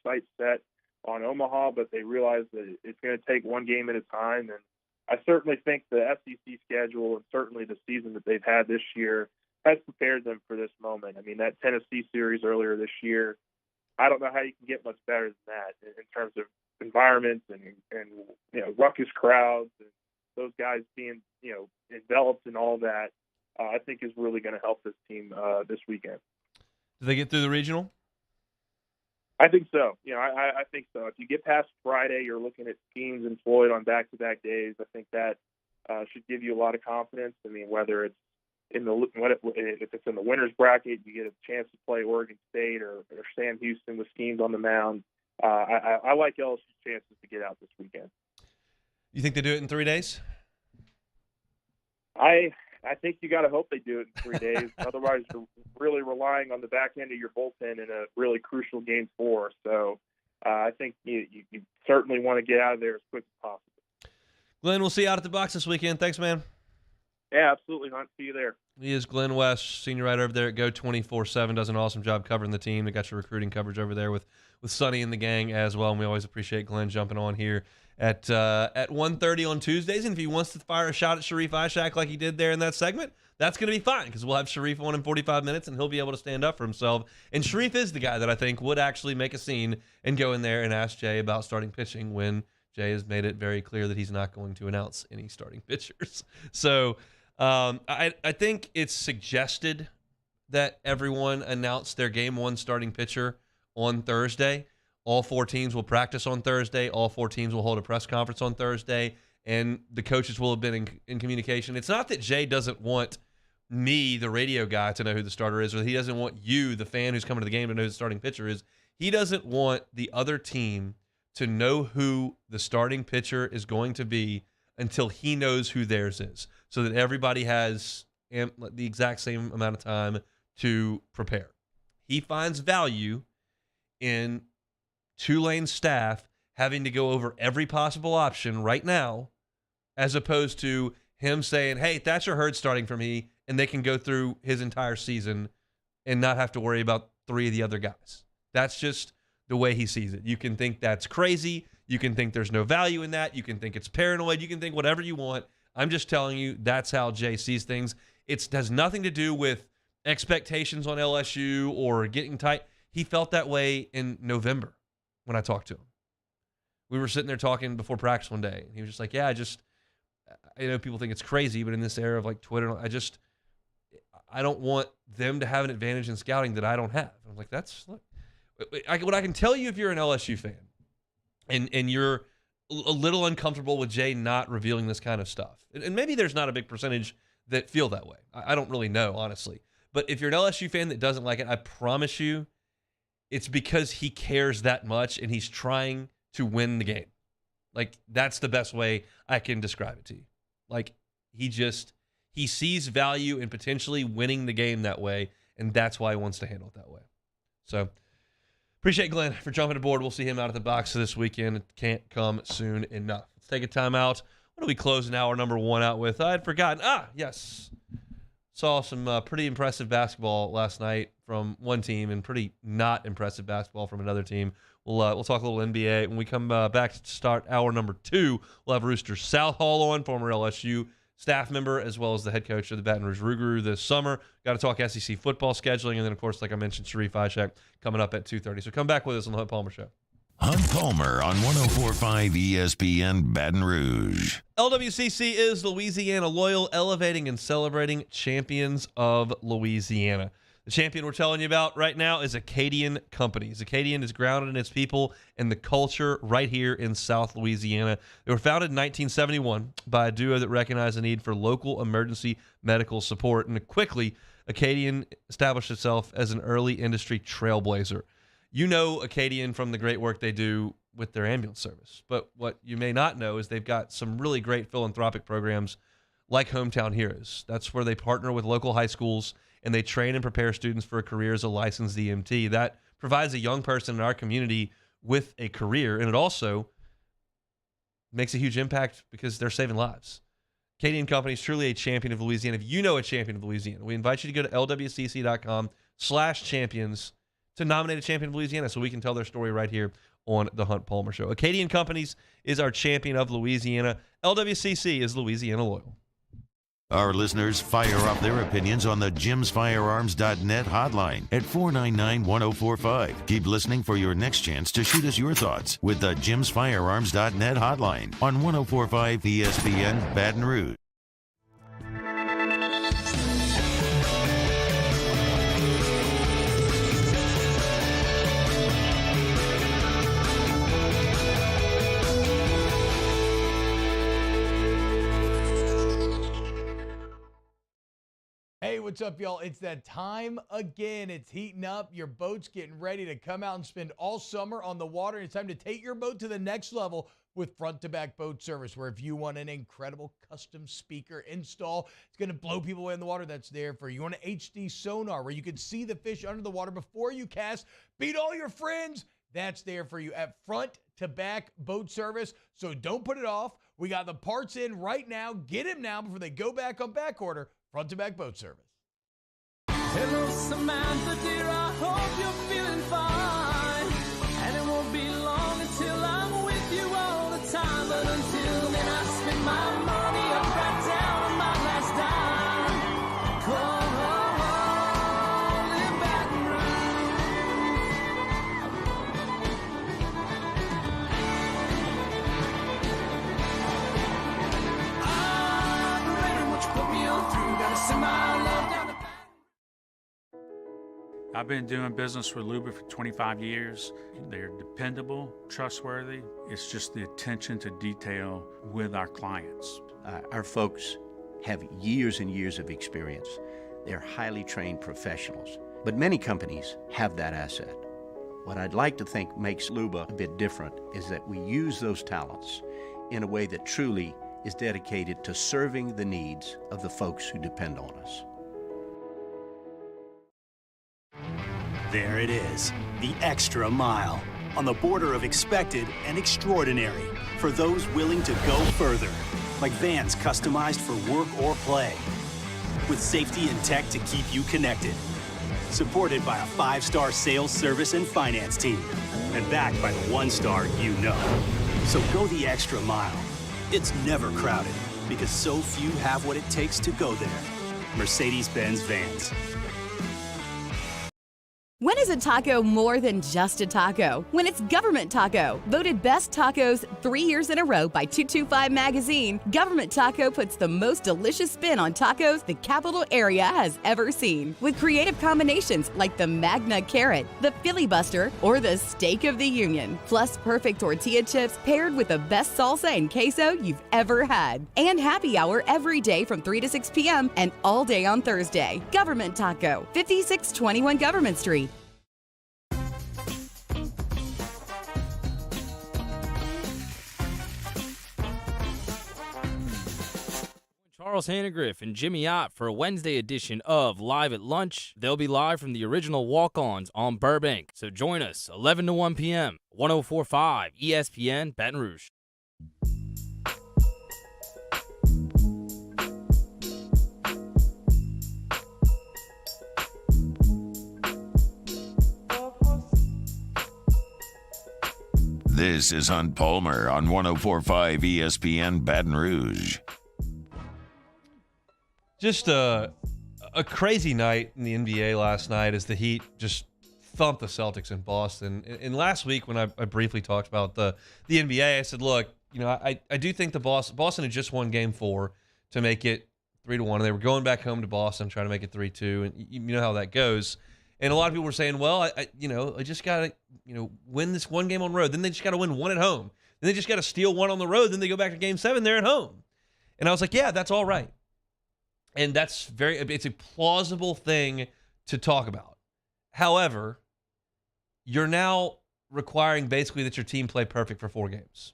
sights set on Omaha, but they realize that it's going to take one game at a time. And I certainly think the SEC schedule and certainly the season that they've had this year has prepared them for this moment. I mean, that Tennessee series earlier this year, I don't know how you can get much better than that in terms of environments and ruckus crowds and those guys being enveloped in all that. I think is really going to help this team this weekend. Do they get through the regional? I think so. I think so. If you get past Friday, you're looking at Skeens and Floyd on back-to-back days. I think that should give you a lot of confidence. I mean, whether it's if it's in the winners bracket, you get a chance to play Oregon State or Sam Houston with Skeens on the mound. I like LSU's chances to get out this weekend. You think they do it in 3 days? I think you got to hope they do it in 3 days. Otherwise, you're really relying on the back end of your bullpen in a really crucial Game 4. So I think you certainly want to get out of there as quick as possible. Glenn, we'll see you out at the box this weekend. Thanks, man. Yeah, absolutely, Hunt. See you there. He is Glenn West, senior writer over there at Go 24/7. Does an awesome job covering the team. They got your recruiting coverage over there with Sonny and the gang as well. And we always appreciate Glenn jumping on here at 1:30 on Tuesdays. And if he wants to fire a shot at Sharif Ishek like he did there in that segment, that's going to be fine because we'll have Sharif on in 45 minutes and he'll be able to stand up for himself. And Sharif is the guy that I think would actually make a scene and go in there and ask Jay about starting pitching when Jay has made it very clear that he's not going to announce any starting pitchers. So I think it's suggested that everyone announce their Game 1 starting pitcher on Thursday. All 4 teams will practice on Thursday. All 4 teams will hold a press conference on Thursday, and the coaches will have been in communication. It's not that Jay doesn't want me, the radio guy, to know who the starter is, or he doesn't want you, the fan who's coming to the game, to know who the starting pitcher is. He doesn't want the other team to know who the starting pitcher is going to be until he knows who theirs is, so that everybody has the exact same amount of time to prepare. He finds value in Tulane's staff having to go over every possible option right now, as opposed to him saying, hey, Thatcher Hurd's starting for me, and they can go through his entire season and not have to worry about 3 of the other guys. That's just the way he sees it. You can think that's crazy. You can think there's no value in that. You can think it's paranoid. You can think whatever you want. I'm just telling you that's how Jay sees things. It has nothing to do with expectations on LSU or getting tight. He felt that way in November when I talked to him. We were sitting there talking before practice one day, and he was just like, yeah, I know people think it's crazy, but in this era of like Twitter, I don't want them to have an advantage in scouting that I don't have. I'm like, what I can tell you if you're an LSU fan and you're a little uncomfortable with Jay not revealing this kind of stuff, and maybe there's not a big percentage that feel that way. I don't really know, honestly. But if you're an LSU fan that doesn't like it, I promise you it's because he cares that much and he's trying to win the game. Like, that's the best way I can describe it to you. Like, he sees value in potentially winning the game that way, and that's why he wants to handle it that way. So, appreciate Glenn for jumping aboard. We'll see him out at the box this weekend. It can't come soon enough. Let's take a timeout. What are we closing hour number 1 out with? I had forgotten. Yes. saw some pretty impressive basketball last night from one team and pretty not impressive basketball from another team. We'll talk a little NBA. When we come back to start hour number 2, we'll have Rooster Southall on, former LSU staff member, as well as the head coach of the Baton Rouge Rougarou this summer. Got to talk SEC football scheduling, and then, of course, like I mentioned, Sharif Ishek coming up at 2:30. So come back with us on the Hunt Palmer Show. Hunt Palmer on 104.5 ESPN Baton Rouge. LWCC is Louisiana Loyal, elevating and celebrating champions of Louisiana. The champion we're telling you about right now is Acadian Companies. Acadian is grounded in its people and the culture right here in South Louisiana. They were founded in 1971 by a duo that recognized the need for local emergency medical support, and quickly, Acadian established itself as an early industry trailblazer. You know Acadian from the great work they do with their ambulance service, but what you may not know is they've got some really great philanthropic programs like Hometown Heroes. That's where they partner with local high schools and they train and prepare students for a career as a licensed EMT. That provides a young person in our community with a career, and it also makes a huge impact because they're saving lives. Acadian Company is truly a champion of Louisiana. If you know a champion of Louisiana, we invite you to go to lwcc.com/champions to nominate a champion of Louisiana so we can tell their story right here on the Hunt Palmer Show. Acadian Companies is our champion of Louisiana. LWCC is Louisiana Loyal. Our listeners fire off their opinions on the jimsfirearms.net hotline at 499-1045. Keep listening for your next chance to shoot us your thoughts with the jimsfirearms.net hotline on 104.5 ESPN Baton Rouge. Hey, what's up, y'all? It's that time again. It's heating up. Your boat's getting ready to come out and spend all summer on the water. It's time to take your boat to the next level with front-to-back boat service, where if you want an incredible custom speaker install, it's going to blow people away in the water, that's there for you. You want an HD sonar where you can see the fish under the water before you cast, beat all your friends, that's there for you at front-to-back boat service. So don't put it off. We got the parts in right now. Get them now before they go back on back order. Front-to-back boat service. Hello, Samantha, dear, I hope you're feeling fine. And it won't be long until I'm with you all the time. But until then, I spend my money up right down on my last dime. Come on, live Baton Rouge. I'm ready, what you put me on through. Gotta send my love down to I've been doing business with Luba for 25 years. They're dependable, trustworthy. It's just the attention to detail with our clients. Our folks have years and years of experience. They're highly trained professionals. But many companies have that asset. What I'd like to think makes Luba a bit different is that we use those talents in a way that truly is dedicated to serving the needs of the folks who depend on us. There it is, the extra mile, on the border of expected and extraordinary for those willing to go further, like vans customized for work or play, with safety and tech to keep you connected, supported by a 5-star sales, service, and finance team, and backed by the 1-star you know. So go the extra mile. It's never crowded, because so few have what it takes to go there. Mercedes-Benz Vans. When is a taco more than just a taco? When it's Government Taco. Voted best tacos 3 years in a row by 225 Magazine, Government Taco puts the most delicious spin on tacos the capital area has ever seen. With creative combinations like the Magna Carrot, the Filibuster, or the Steak of the Union. Plus perfect tortilla chips paired with the best salsa and queso you've ever had. And happy hour every day from 3 to 6 p.m. and all day on Thursday. Government Taco, 5621 Government Street. Charles Hannegriff and Jimmy Ott for a Wednesday edition of Live at Lunch. They'll be live from the original Walk-Ons on Burbank. So join us 11 to 1 p.m. 104.5 ESPN Baton Rouge. This is Hunt Palmer on 104.5 ESPN Baton Rouge. Just a crazy night in the NBA last night as the Heat just thumped the Celtics in Boston. And last week when I briefly talked about the NBA, I said, look, I do think Boston had just won Game 4 to make it 3-1. And they were going back home to Boston trying to make it 3-2. And you know how that goes. And a lot of people were saying, well, I just got to, win this one game on the road. Then they just got to win one at home. Then they just got to steal one on the road. Then they go back to Game 7. They're at home. And I was like, yeah, that's all right. And it's a plausible thing to talk about. However, you're now requiring basically that your team play perfect for 4 games.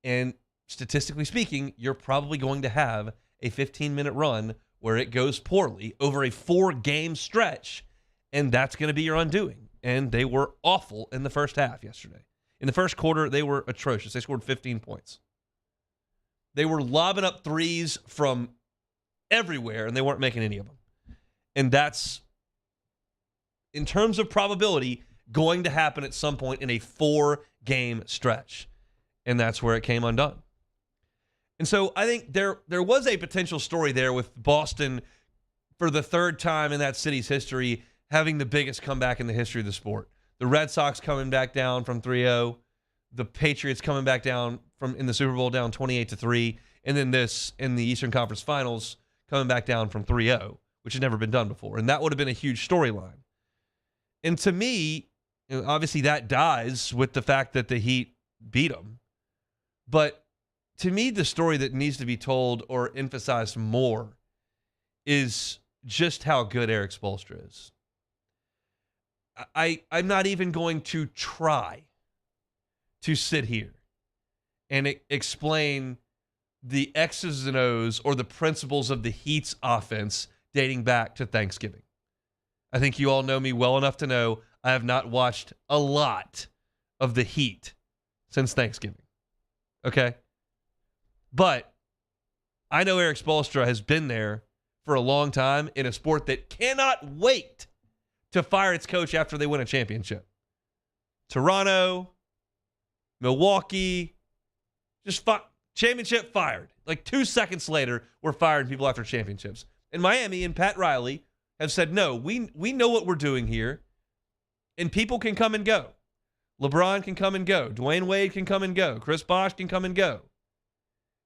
And statistically speaking, you're probably going to have a 15-minute run where it goes poorly over a 4-game stretch. And that's going to be your undoing. And they were awful in the first half yesterday. In the first quarter, they were atrocious. They scored 15 points. They were lobbing up threes from everywhere, and they weren't making any of them. And that's, in terms of probability, going to happen at some point in a 4-game stretch. And that's where it came undone. And so I think there was a potential story there with Boston for the 3rd time in that city's history having the biggest comeback in the history of the sport. The Red Sox coming back down from 3-0, the Patriots coming back down from in the Super Bowl down 28-3, and then this in the Eastern Conference Finals coming back down from 3-0, which had never been done before. And that would have been a huge storyline. And to me, obviously that dies with the fact that the Heat beat them. But to me, the story that needs to be told or emphasized more is just how good Eric Spoelstra is. I'm not even going to try to sit here and explain the X's and O's or the principles of the Heat's offense dating back to Thanksgiving. I think you all know me well enough to know I have not watched a lot of the Heat since Thanksgiving. Okay? But I know Eric Spoelstra has been there for a long time in a sport that cannot wait to fire its coach after they win a championship. Toronto, Milwaukee, just championship fired. Like 2 seconds later, we're firing people after championships. And Miami and Pat Riley have said, no, we know what we're doing here, and people can come and go. LeBron can come and go. Dwayne Wade can come and go. Chris Bosh can come and go.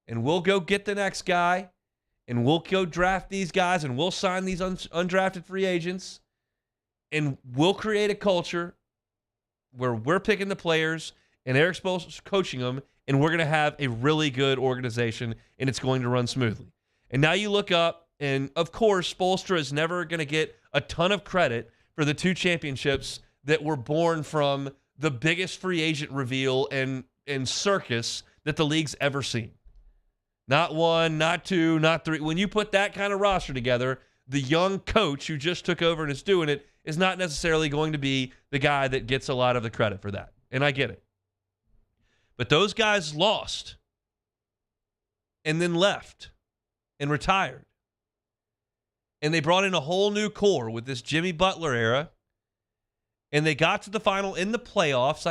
And we'll go get the next guy, and we'll go draft these guys, and we'll sign these undrafted free agents, and we'll create a culture where we're picking the players and Eric Spoelstra's coaching them, and we're going to have a really good organization, and it's going to run smoothly. And now you look up, and of course, Spoelstra is never going to get a ton of credit for the 2 championships that were born from the biggest free agent reveal and circus that the league's ever seen. Not 1, not 2, not 3. When you put that kind of roster together, the young coach who just took over and is doing it is not necessarily going to be the guy that gets a lot of the credit for that. And I get it. But those guys lost and then left and retired. And they brought in a whole new core with this Jimmy Butler era. And they got to the final in the playoffs.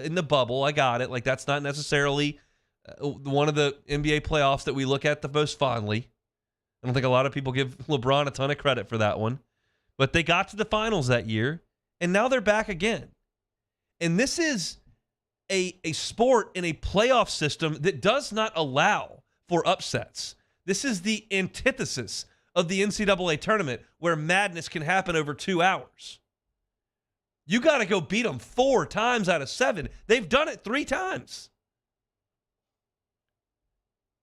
In the bubble, I got it. Like, that's not necessarily one of the NBA playoffs that we look at the most fondly. I don't think a lot of people give LeBron a ton of credit for that one. But they got to the finals that year, and now they're back again. And this is a sport in a playoff system that does not allow for upsets. This is the antithesis of the NCAA tournament where madness can happen over 2 hours. You got to go beat them 4 times out of 7. They've done it 3 times.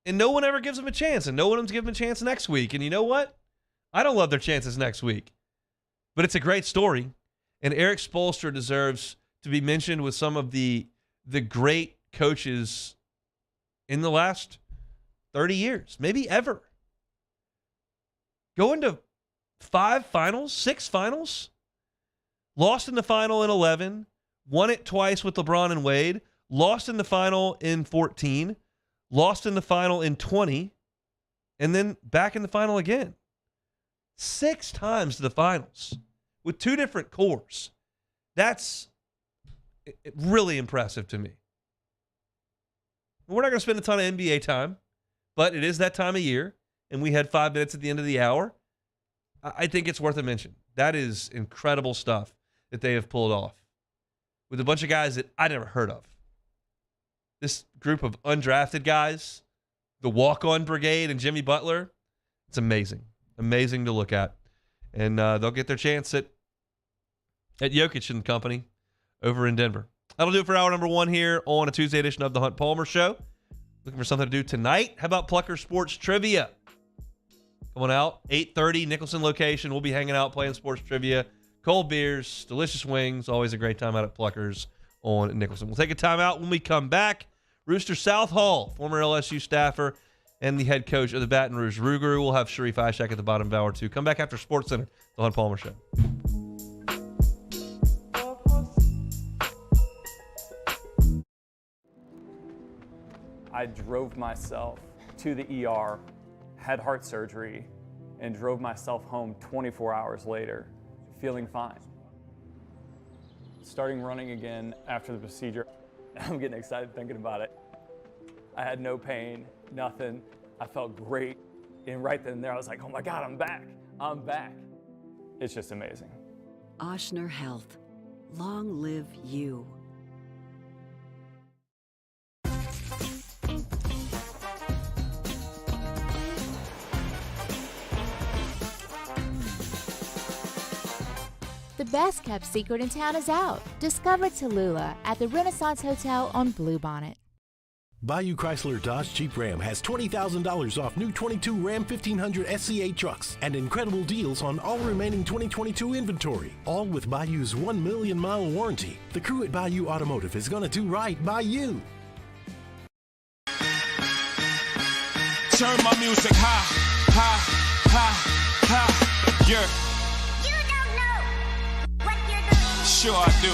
And no one ever gives them a chance, and no one's giving them a chance next week. And you know what? I don't love their chances next week. But it's a great story, and Eric Spoelstra deserves to be mentioned with some of the great coaches in the last 30 years, maybe ever. Going to 5 finals, 6 finals, lost in the final in 11, won it twice with LeBron and Wade, lost in the final in 14, lost in the final in 20, and then back in the final again. 6 times to the finals with 2 different cores. That's really impressive to me. We're not going to spend a ton of NBA time, but it is that time of year, and we had 5 minutes at the end of the hour. I think it's worth a mention. That is incredible stuff that they have pulled off with a bunch of guys that I never heard of. This group of undrafted guys, the walk-on brigade and Jimmy Butler, it's amazing. Amazing to look at. And they'll get their chance at Jokic and company over in Denver. That'll do it for hour number 1 here on a Tuesday edition of the Hunt Palmer Show. Looking for something to do tonight? How about Plucker Sports Trivia? Coming out, 8:30, Nicholson location. We'll be hanging out playing sports trivia. Cold beers, delicious wings. Always a great time out at Pluckers on Nicholson. We'll take a time out when we come back. Rooster Southall, former LSU staffer and the head coach of the Baton Rouge Rougarou. We'll have Sharif Ishek at the bottom of hour 2. Come back after Sports Center, the Hunt Palmer Show. I drove myself to the ER, had heart surgery, and drove myself home 24 hours later, feeling fine. Starting running again after the procedure, I'm getting excited thinking about it. I had no pain, nothing. I felt great. And right then and there, I was like, oh my God, I'm back. I'm back. It's just amazing. Ochsner Health. Long live you. The best kept secret in town is out. Discover Tallulah at the Renaissance Hotel on Bluebonnet. Bayou Chrysler Dodge Jeep Ram has $20,000 off new 22 Ram 1500 SCA trucks and incredible deals on all remaining 2022 inventory, all with Bayou's 1 million mile warranty. The crew at Bayou Automotive is going to do right by you. Turn my music high, high, high, high, yeah. Sure I do.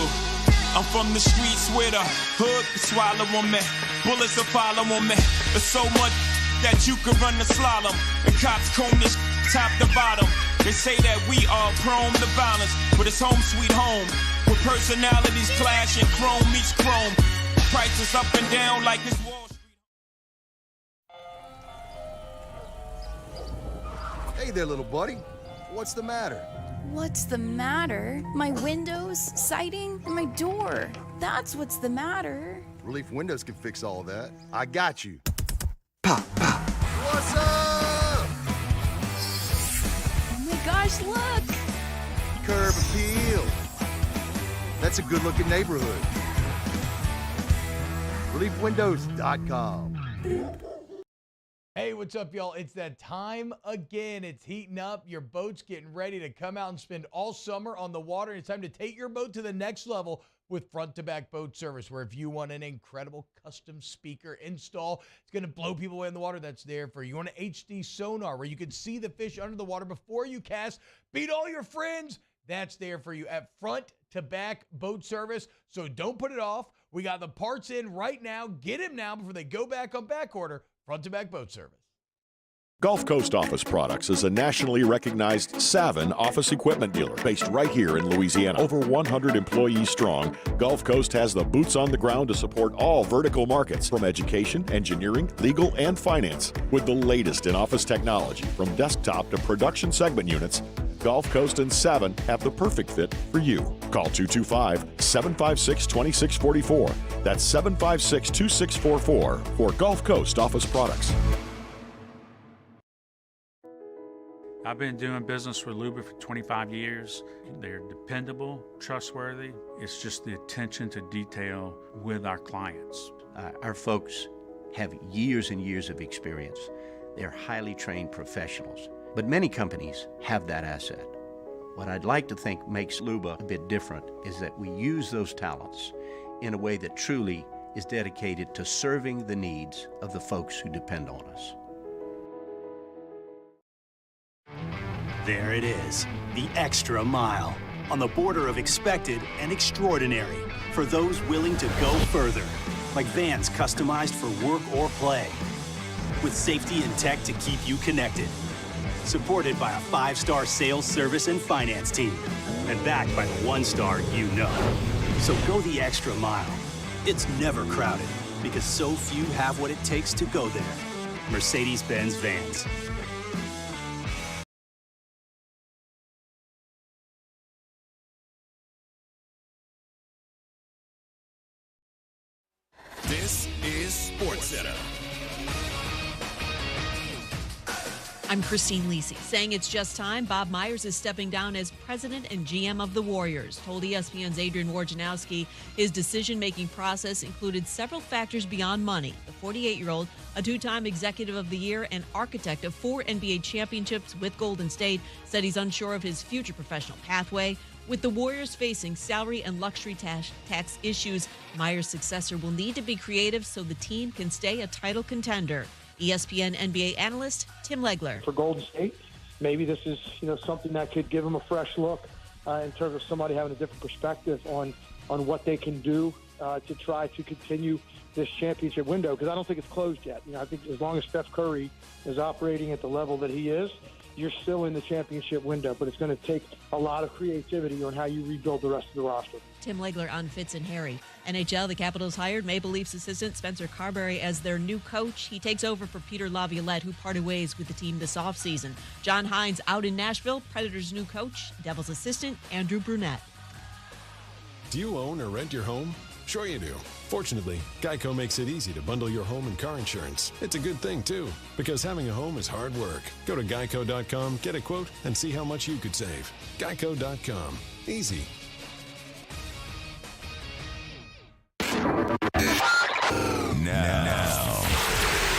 I'm from the streets where the hood can swallow on me. Bullets will follow on me. There's so much that you could run the slalom. And cops comb this top to bottom. They say that we are prone to violence, but it's home sweet home. With personalities clashing, chrome meets chrome. Prices up and down like it's Wall Street. Hey there, little buddy. What's the matter? What's the matter? My windows, siding, and my door. That's what's the matter. Relief Windows can fix all that. I got you. Pop, pop. What's up? Oh my gosh, look! Curb appeal. That's a good-looking neighborhood. ReliefWindows.com. Hey, what's up, y'all? It's that time again. It's heating up. Your boat's getting ready to come out and spend all summer on the water. It's time to take your boat to the next level with front-to-back boat service, where if you want an incredible custom speaker install, it's going to blow people away in the water, that's there for you. You want an HD sonar where you can see the fish under the water before you cast, beat all your friends, that's there for you at front-to-back boat service. So don't put it off. We got the parts in right now. Get them now before they go back on back order. Front-to-back boat service. Gulf Coast Office Products is a nationally recognized Savin office equipment dealer based right here in Louisiana. Over 100 employees strong, Gulf Coast has the boots on the ground to support all vertical markets, from education, engineering, legal, and finance. With the latest in office technology, from desktop to production segment units, Gulf Coast and Savin have the perfect fit for you. Call 225-756-2644. That's 756-2644 for Gulf Coast Office Products. I've been doing business with Luba for 25 years. They're dependable, trustworthy. It's just the attention to detail with our clients. Our folks have years and years of experience. They're highly trained professionals. But many companies have that asset. What I'd like to think makes Luba a bit different is that we use those talents in a way that truly is dedicated to serving the needs of the folks who depend on us. There it is, the extra mile, on the border of expected and extraordinary, for those willing to go further, like vans customized for work or play, with safety and tech to keep you connected. Supported by a 5-star sales, service, and finance team, and backed by the 1-star you know. So go the extra mile. It's never crowded, because so few have what it takes to go there. Mercedes-Benz Vans. This is SportsCenter. I'm Christine Lisi. Saying it's just time, Bob Myers is stepping down as president and GM of the Warriors. Told ESPN's Adrian Wojnarowski his decision-making process included several factors beyond money. The 48-year-old, a two-time Executive of the Year and architect of 4 NBA championships with Golden State, said he's unsure of his future professional pathway. With the Warriors facing salary and luxury tax issues, Myers' successor will need to be creative so the team can stay a title contender. ESPN NBA analyst Tim Legler. For Golden State, maybe this is something that could give them a fresh look in terms of somebody having a different perspective on what they can do to try to continue this championship window, because I don't think it's closed yet. I think as long as Steph Curry is operating at the level that he is, you're still in the championship window, but it's going to take a lot of creativity on how you rebuild the rest of the roster. Tim Legler on Fitz and Harry. NHL, the Capitals hired Maple Leafs assistant Spencer Carberry as their new coach. He takes over for Peter Laviolette, who parted ways with the team this offseason. John Hines out in Nashville, Predators' new coach, Devils assistant Andrew Brunette. Do you own or rent your home? Sure you do. Fortunately, Geico makes it easy to bundle your home and car insurance. It's a good thing, too, because having a home is hard work. Go to geico.com, get a quote, and see how much you could save. Geico.com. Easy. Now,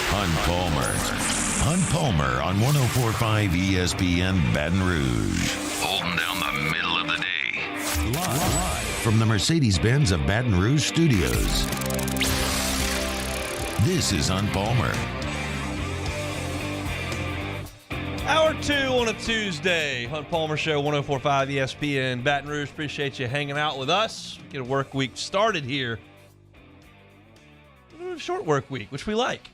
Hunt Palmer on 104.5 ESPN Baton Rouge. Holding down the middle of the day. Live from the Mercedes-Benz of Baton Rouge studios. This is Hunt Palmer. Hour 2 on a Tuesday. Hunt Palmer Show, 104.5 ESPN Baton Rouge. Appreciate you hanging out with us. Get a work week started here. A short work week, which we like.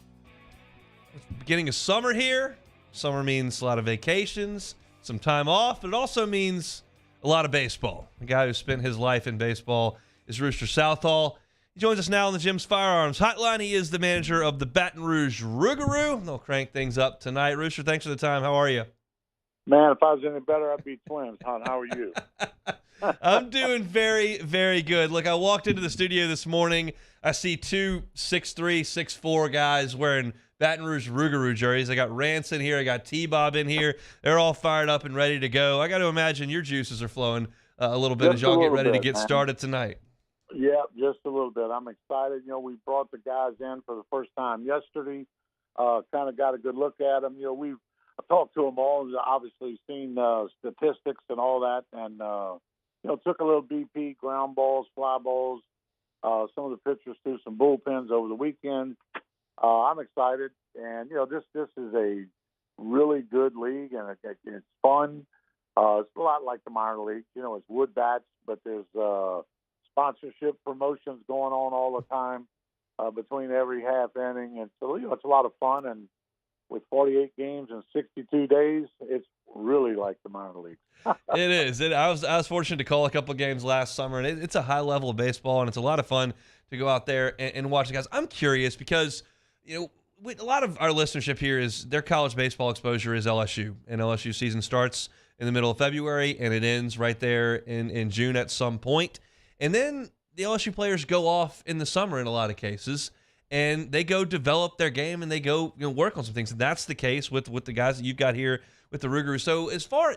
It's the beginning of summer here. Summer means a lot of vacations, some time off, but it also means a lot of baseball. The guy who spent his life in baseball is Rooster Southall. He joins us now on the Jim's Firearms Hotline. He is the manager of the Baton Rouge Rougarou. They'll crank things up tonight. Rooster, thanks for the time. How are you? Man, if I was any better, I'd be twins. How are you? I'm doing very, very good. Look, I walked into the studio this morning. I see two 6'3", 6'4" guys wearing Baton Rouge Rougarou jerseys. I got Rance in here. I got T-Bob in here. They're all fired up and ready to go. I got to imagine your juices are flowing a little bit as y'all get ready to get started tonight. Yeah, just a little bit. I'm excited. We brought the guys in for the first time yesterday. Kind of got a good look at them. I talked to them all. Obviously seen statistics and all that, and took a little BP, ground balls, fly balls. Some of the pitchers threw some bullpens over the weekend. I'm excited, and this is a really good league, and it's fun. It's a lot like the minor league. It's wood bats, but there's sponsorship promotions going on all the time between every half inning, and so it's a lot of fun. And with 48 games in 62 days, it's really like the minor league. It is. I was fortunate to call a couple of games last summer, and it's a high level of baseball, and it's a lot of fun to go out there and watch the guys. I'm curious because a lot of our listenership here is their college baseball exposure is LSU, and LSU season starts in the middle of February, and it ends right there in June at some point. And then the LSU players go off in the summer in a lot of cases, and they go develop their game, and they go work on some things. And that's the case with the guys that you've got here with the Rougarou. So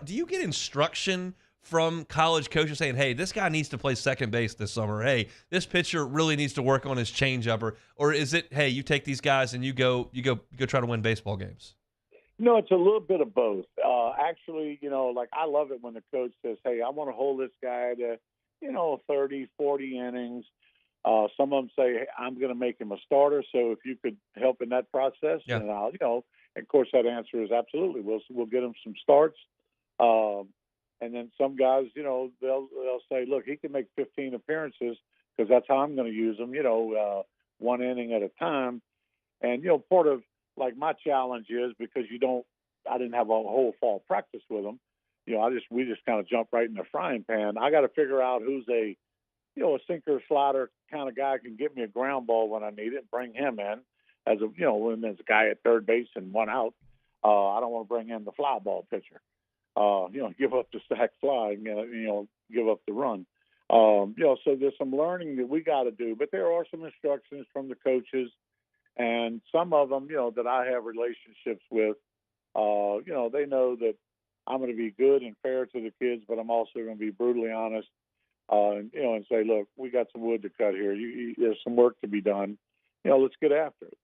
do you get instruction from college coaches saying, hey, this guy needs to play second base this summer? Hey, this pitcher really needs to work on his changeup, or is it, hey, you take these guys and you go try to win baseball games? No, it's a little bit of both. Actually, I love it when the coach says, hey, I want to hold this guy to, 30, 40 innings. Some of them say, hey, I'm going to make him a starter. So if you could help in that process, yeah. And I'll, of course, that answer is absolutely. We'll get him some starts. And then some guys, they'll say, look, he can make 15 appearances because that's how I'm going to use him, one inning at a time. And, part of like my challenge is because I didn't have a whole fall practice with him. We just kind of jump right in the frying pan. I got to figure out who's a a sinker slider kind of guy can get me a ground ball when I need it, bring him in as when there's a guy at third base and one out. I don't want to bring in the fly ball pitcher. Give up the sac fly, give up the run. So there's some learning that we got to do, but there are some instructions from the coaches, and some of them, that I have relationships with, they know that I'm going to be good and fair to the kids, but I'm also going to be brutally honest, and say, look, we got some wood to cut here. There's some work to be done. Let's get after it.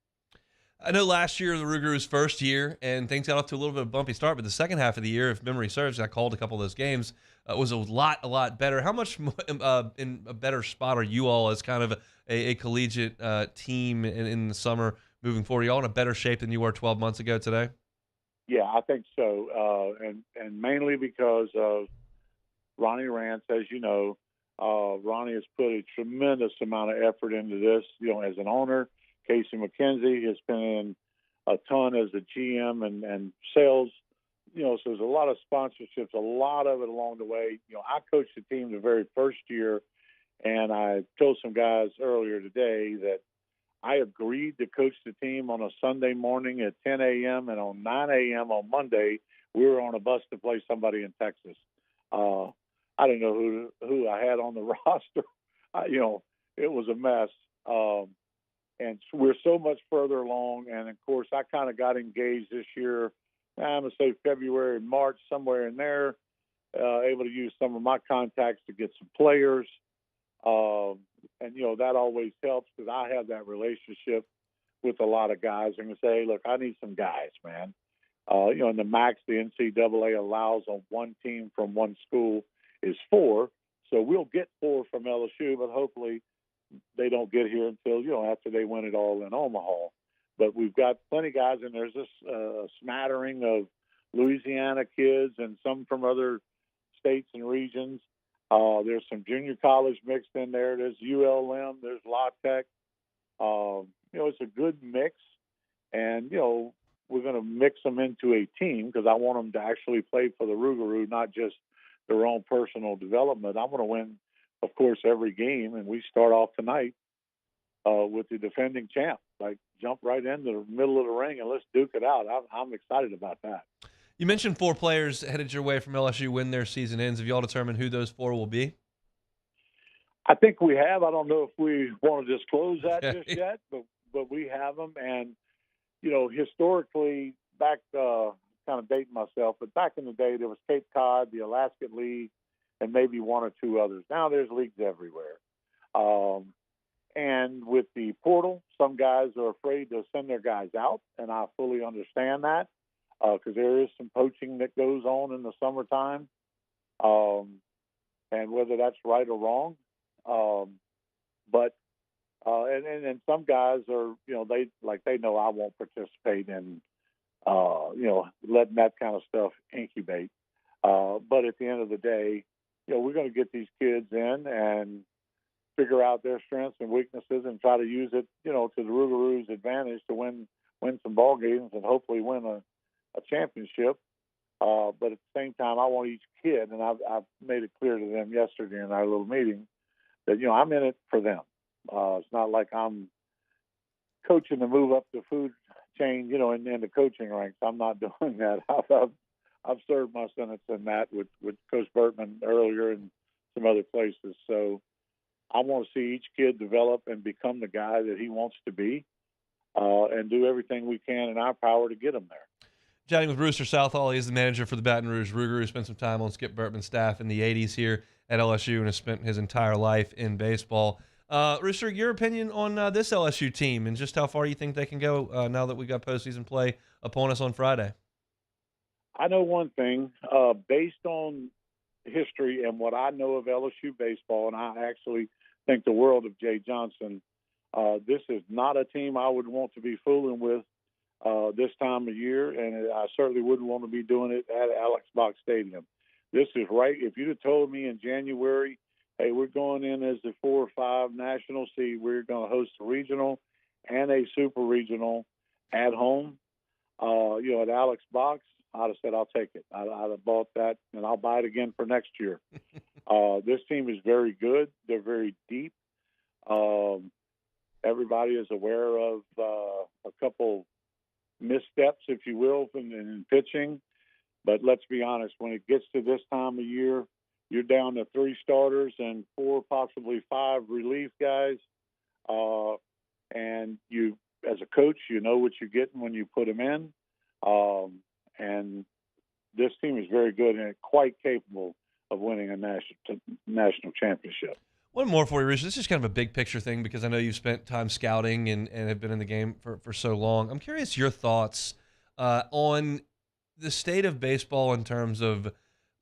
I know last year, the Rougarous' first year, and things got off to a little bit of a bumpy start, but the second half of the year, if memory serves, I called a couple of those games, was a lot better. How much in a better spot are you all as kind of a collegiate team in the summer moving forward? Are you all in a better shape than you were 12 months ago today? Yeah, I think so, and mainly because of Ronnie Rance. As you know, Ronnie has put a tremendous amount of effort into this, as an owner. Casey McKenzie has been in a ton as a GM and sales, so there's a lot of sponsorships, a lot of it along the way. I coached the team the very first year, and I told some guys earlier today that I agreed to coach the team on a Sunday morning at 10 a.m. and on 9 a.m. on Monday, we were on a bus to play somebody in Texas. I didn't know who I had on the roster. It was a mess. And we're so much further along. And, of course, I kind of got engaged this year, I'm going to say February, March, somewhere in there, able to use some of my contacts to get some players. And, that always helps because I have that relationship with a lot of guys and can say, hey, look, I need some guys, man. And the max the NCAA allows on one team from one school is 4. So we'll get 4 from LSU, but hopefully they don't get here until, after they win it all in Omaha. But we've got plenty of guys, and there's this smattering of Louisiana kids and some from other states and regions. There's some junior college mixed in there. There's ULM. There's La Tech. It's a good mix. And, we're going to mix them into a team because I want them to actually play for the Rougarou, not just their own personal development. I want to win, of course, every game. And we start off tonight with the defending champ. Like, jump right into the middle of the ring and let's duke it out. I'm excited about that. You mentioned 4 players headed your way from LSU when their season ends. Have you all determined who those 4 will be? I think we have. I don't know if we want to disclose that just yet, but we have them. And, historically, back, kind of dating myself, but back in the day, there was Cape Cod, the Alaskan League, and maybe 1 or 2 others. Now there's leagues everywhere. And with the portal, some guys are afraid to send their guys out, and I fully understand that. Because there is some poaching that goes on in the summertime, and whether that's right or wrong. But some guys are, they know I won't participate in, letting that kind of stuff incubate. But at the end of the day, we're going to get these kids in and figure out their strengths and weaknesses and try to use it, to the Rougarous' advantage to win some ball games and hopefully win a championship, but at the same time, I want each kid, and I've made it clear to them yesterday in our little meeting that, I'm in it for them. It's not like I'm coaching to move up the food chain, in the coaching ranks. I'm not doing that. I've served my sentence in that with Coach Bertman earlier and some other places. So I want to see each kid develop and become the guy that he wants to be, and do everything we can in our power to get him there. Chatting with Rooster Southall. He's the manager for the Baton Rouge Rougarous. Spent some time on Skip Bertman's staff in the 80s here at LSU and has spent his entire life in baseball. Rooster, your opinion on this LSU team and just how far you think they can go now that we got postseason play upon us on Friday? I know one thing. Based on history and what I know of LSU baseball, and I actually think the world of Jay Johnson, this is not a team I would want to be fooling with this time of year, and I certainly wouldn't want to be doing it at Alex Box Stadium. This is right. If you'd have told me in January, hey, we're going in as the 4 or 5 national seed, we're going to host a regional and a super regional at home, at Alex Box, I'd have said, I'll take it. I'd have bought that, and I'll buy it again for next year. This team is very good. They're very deep. Everybody is aware of a couple missteps, if you will, in pitching. But let's be honest, when it gets to this time of year, you're down to 3 starters and 4, possibly 5 relief guys. And you, as a coach, you know what you're getting when you put them in. And this team is very good and quite capable of winning a national championship. One more for you, Rooster. This is kind of a big picture thing because I know you've spent time scouting and have been in the game for so long. I'm curious your thoughts on the state of baseball in terms of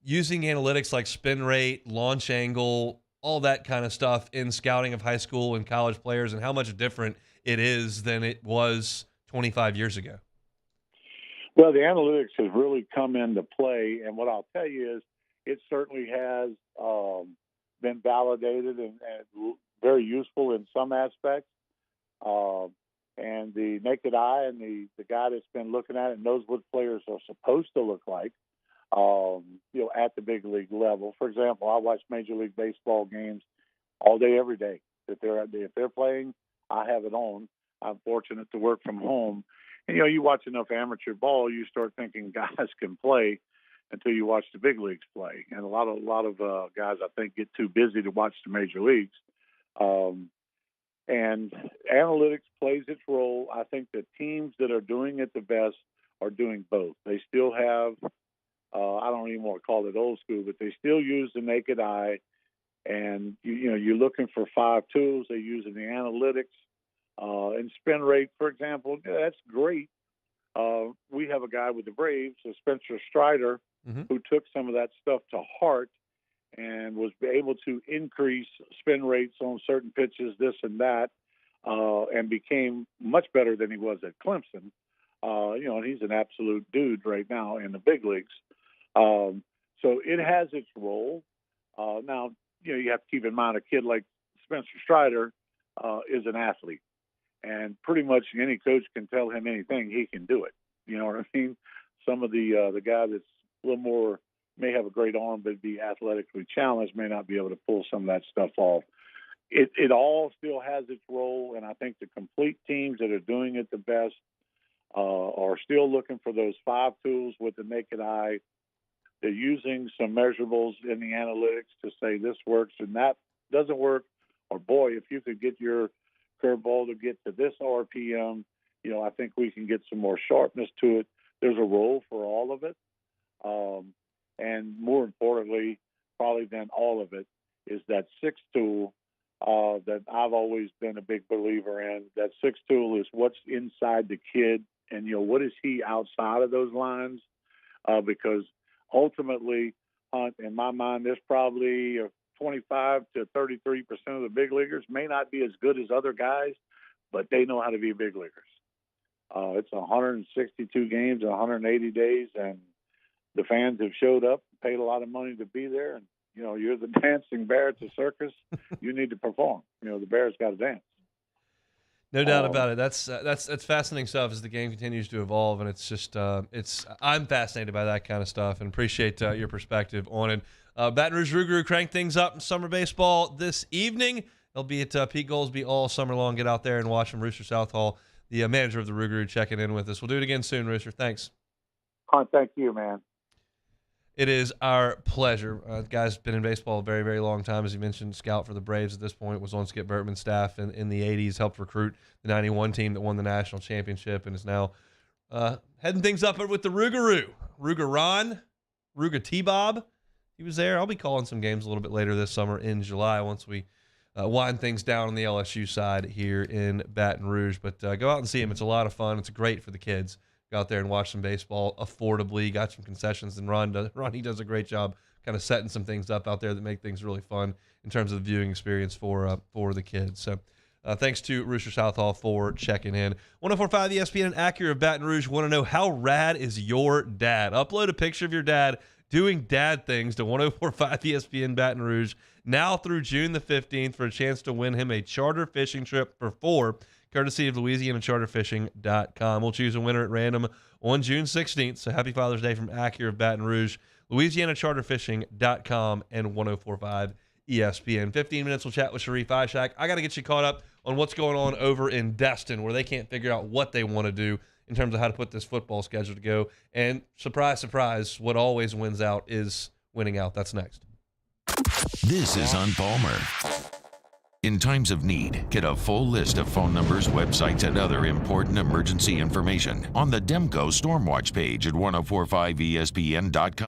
using analytics like spin rate, launch angle, all that kind of stuff in scouting of high school and college players, and how much different it is than it was 25 years ago. Well, the analytics has really come into play, and what I'll tell you is it certainly has been validated and very useful in some aspects. And the naked eye and the guy that's been looking at it knows what players are supposed to look like, at the big league level. For example, I watch Major League Baseball games all day, every day. If they're playing, I have it on. I'm fortunate to work from home. And, you watch enough amateur ball, you start thinking guys can play until you watch the big leagues play. And a lot of guys, I think, get too busy to watch the major leagues. And analytics plays its role. I think the teams that are doing it the best are doing both. They still have, I don't even want to call it old school, but they still use the naked eye. And, you're looking for 5 tools. They're using the analytics. And spin rate, for example, that's great. We have a guy with the Braves, Spencer Strider, who took some of that stuff to heart and was able to increase spin rates on certain pitches, this and that, and became much better than he was at Clemson. And he's an absolute dude right now in the big leagues. So it has its role. Now, you have to keep in mind a kid like Spencer Strider is an athlete. And pretty much any coach can tell him anything, he can do it. You know what I mean? Some of the guy that's a little more, may have a great arm, but be athletically challenged, may not be able to pull some of that stuff off. It all still has its role, and I think the complete teams that are doing it the best are still looking for those 5 tools with the naked eye. They're using some measurables in the analytics to say this works and that doesn't work. Or, boy, if you could get your curveball to get to this RPM, I think we can get some more sharpness to it. There's a role for all of it. And more importantly, probably than all of it, is that 6 tool that I've always been a big believer in. That 6 tool is what's inside the kid and, what is he outside of those lines? Because ultimately, Hunt, in my mind, there's probably 25 to 33% of the big leaguers may not be as good as other guys, but they know how to be big leaguers. It's 162 games in 180 days, and the fans have showed up, paid a lot of money to be there, and you're the dancing bear at the circus. You need to perform. The bear's got to dance. No doubt about it. That's fascinating stuff as the game continues to evolve, and it's just I'm fascinated by that kind of stuff and appreciate your perspective on it. Baton Rouge Rougarou crank things up in summer baseball this evening. They'll be at Pete Goolsby all summer long. Get out there and watch them. Rooster Southall, the manager of the Rougarou, checking in with us. We'll do it again soon, Rooster. Thanks. Thank you, man. It is our pleasure. The guy's been in baseball a very, very long time. As he mentioned, scout for the Braves at this point, was on Skip Bertman's staff in the 80s, helped recruit the 91 team that won the national championship, and is now heading things up with the Rougarou. Ruga T-Bob. He was there. I'll be calling some games a little bit later this summer in July once we wind things down on the LSU side here in Baton Rouge. But go out and see him. It's a lot of fun. It's great for the kids. Go out there and watch some baseball affordably. Got some concessions, and Ronnie does a great job kind of setting some things up out there that make things really fun in terms of the viewing experience for the kids. So thanks to Rooster Southall for checking in. 104.5 ESPN and Acura of Baton Rouge. Want to know how rad is your dad? Upload a picture of your dad doing dad things to 104.5 ESPN Baton Rouge now through June the 15th for a chance to win him a charter fishing trip for 4, courtesy of LouisianaCharterFishing.com. We'll choose a winner at random on June 16th. So happy Father's Day from Acura of Baton Rouge. LouisianaCharterFishing.com and 104.5 ESPN. 15 minutes, we'll chat with Sharif Ishek. I got to get you caught up on what's going on over in Destin, where they can't figure out what they want to do in terms of how to put this football schedule to go. And surprise, surprise, what always wins out is winning out. That's next. This is on Palmer. In times of need, get a full list of phone numbers, websites, and other important emergency information on the Demco Stormwatch page at 1045ESPN.com.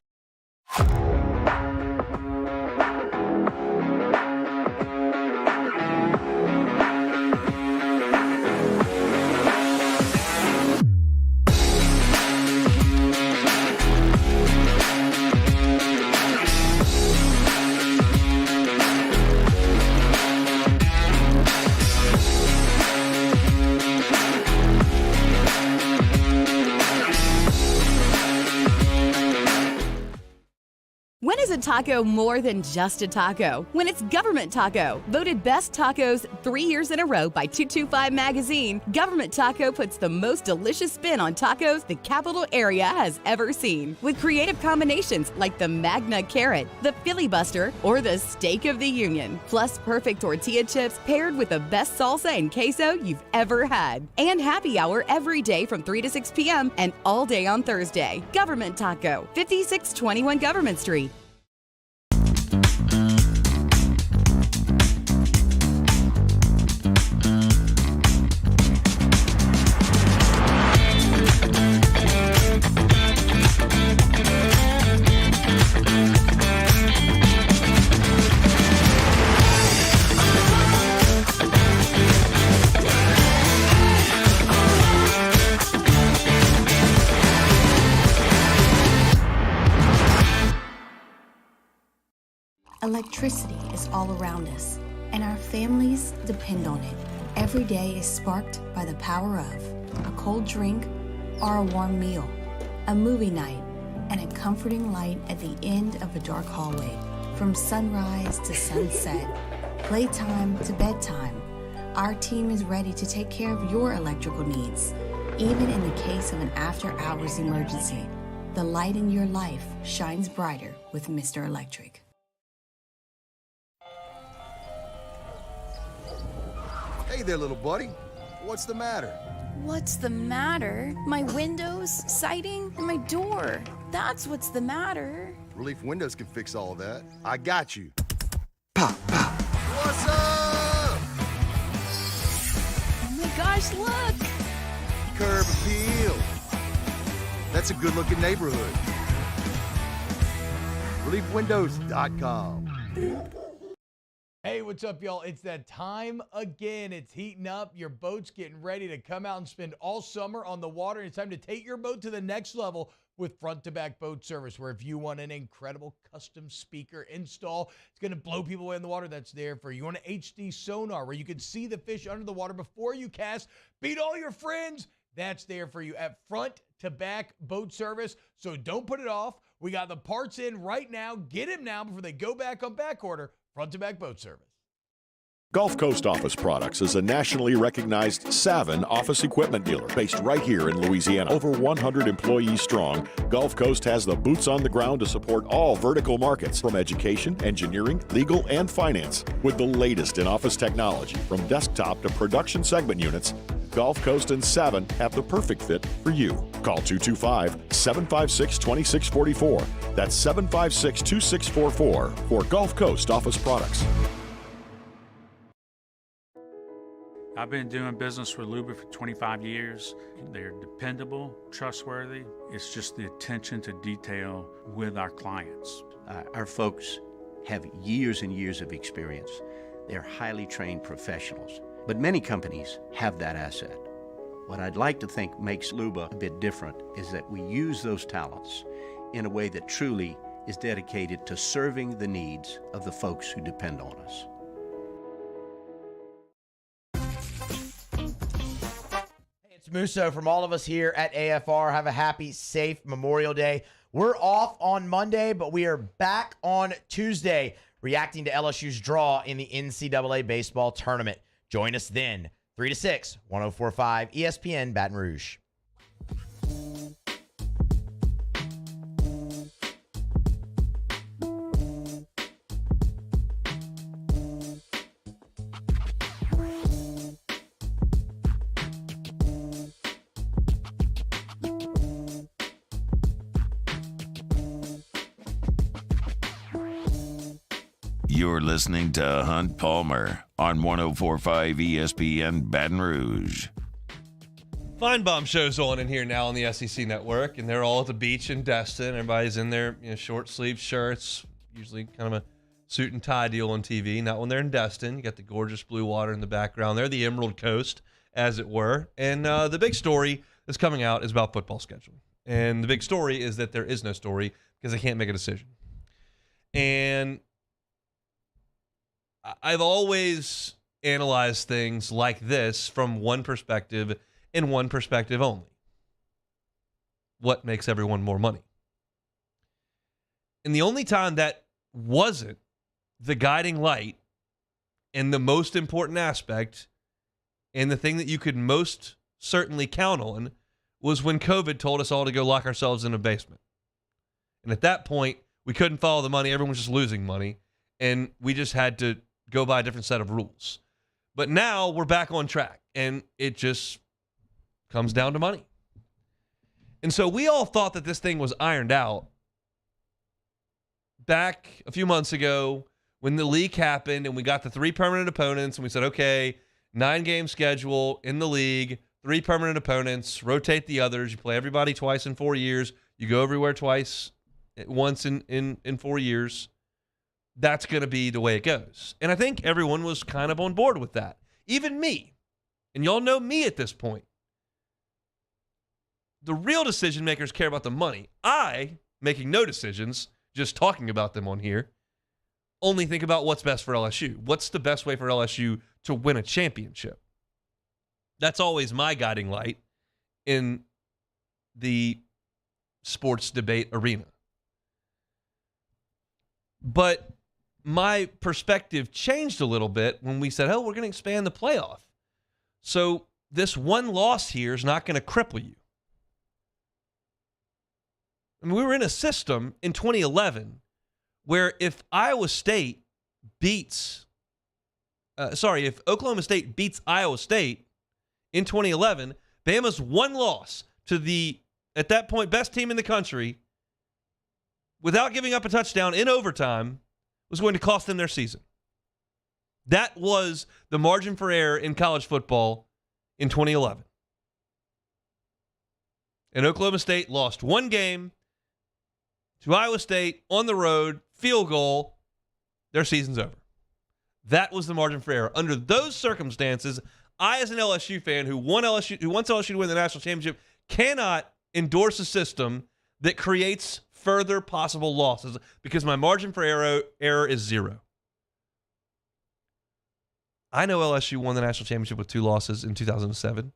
When is a taco more than just a taco? When it's Government Taco. Voted best tacos 3 years in a row by 225 Magazine, Government Taco puts the most delicious spin on tacos the capital area has ever seen. With creative combinations like the Magna Carrot, the Filibuster, or the Steak of the Union. Plus perfect tortilla chips paired with the best salsa and queso you've ever had. And happy hour every day from 3 to 6 p.m. and all day on Thursday. Government Taco, 5621 Government Street. Electricity is all around us, and our families depend on it. Every day is sparked by the power of a cold drink or a warm meal, a movie night, and a comforting light at the end of a dark hallway. From sunrise to sunset, playtime to bedtime, our team is ready to take care of your electrical needs. Even in the case of an after-hours emergency, the light in your life shines brighter with Mr. Electric. Hey there, little buddy. What's the matter? What's the matter? My windows, siding, and my door. That's what's the matter. Relief Windows can fix all of that. I got you. Pop, pop. What's up? Oh my gosh, look! Curb appeal. That's a good-looking neighborhood. ReliefWindows.com. Hey, what's up, y'all? It's that time again. It's heating up. Your boat's getting ready to come out and spend all summer on the water. It's time to take your boat to the next level with front-to-back boat service, where if you want an incredible custom speaker install, it's going to blow people away in the water, that's there for you. You want an HD sonar where you can see the fish under the water before you cast, beat all your friends, that's there for you at front-to-back boat service. So don't put it off. We got the parts in right now. Get them now before they go back on back order. Front-to-back boat service. Gulf Coast Office Products is a nationally recognized Savin office equipment dealer based right here in Louisiana. Over 100 employees strong, Gulf Coast has the boots on the ground to support all vertical markets, from education, engineering, legal, and finance. With the latest in office technology, from desktop to production segment units, Gulf Coast and Savin have the perfect fit for you. Call 225-756-2644. That's 756-2644 for Gulf Coast Office Products. I've been doing business with Luba for 25 years. They're dependable, trustworthy. It's just the attention to detail with our clients. Our folks have years and years of experience. They're highly trained professionals. But many companies have that asset. What I'd like to think makes Luba a bit different is that we use those talents in a way that truly is dedicated to serving the needs of the folks who depend on us. It's Musso from all of us here at AFR. Have a happy, safe Memorial Day. We're off on Monday, but we are back on Tuesday reacting to LSU's draw in the NCAA baseball tournament. Join us then, 3 to 6, 104.5 ESPN Baton Rouge. You're listening to Hunt Palmer on 104.5 ESPN Baton Rouge. Feinbaum show's on in here now on the SEC Network, and they're all at the beach in Destin. Everybody's in their short sleeve shirts, usually kind of a suit and tie deal on TV. Not when they're in Destin. You got the gorgeous blue water in the background there, the Emerald Coast, as it were. And the big story that's coming out is about football scheduling. And the big story is that there is no story because they can't make a decision. And I've always analyzed things like this from one perspective and one perspective only. What makes everyone more money? And the only time that wasn't the guiding light and the most important aspect and the thing that you could most certainly count on was when COVID told us all to go lock ourselves in a basement. And at that point, we couldn't follow the money. Everyone was just losing money. And we just had to go by a different set of rules. But now we're back on track. And it just comes down to money. And so we all thought that this thing was ironed out back a few months ago when the league happened and we got the 3 permanent opponents and we said, okay, 9-game schedule in the league, 3 permanent opponents, rotate the others. You play everybody twice in 4 years. You go everywhere once in 4 years. That's going to be the way it goes. And I think everyone was kind of on board with that. Even me. And y'all know me at this point. The real decision makers care about the money. I, making no decisions, just talking about them on here, only think about what's best for LSU. What's the best way for LSU to win a championship? That's always my guiding light in the sports debate arena. But my perspective changed a little bit when we said, oh, we're going to expand the playoff. So this one loss here is not going to cripple you. I mean, we were in a system in 2011 where if Oklahoma State beats Iowa State in 2011, Bama's one loss to the, at that point, best team in the country without giving up a touchdown in overtime was going to cost them their season. That was the margin for error in college football in 2011. And Oklahoma State lost one game to Iowa State on the road, field goal, their season's over. That was the margin for error. Under those circumstances, I, as an LSU fan who wants LSU to win the national championship, cannot endorse a system that creates further possible losses because my margin for error is 0. I know LSU won the national championship with 2 losses in 2007.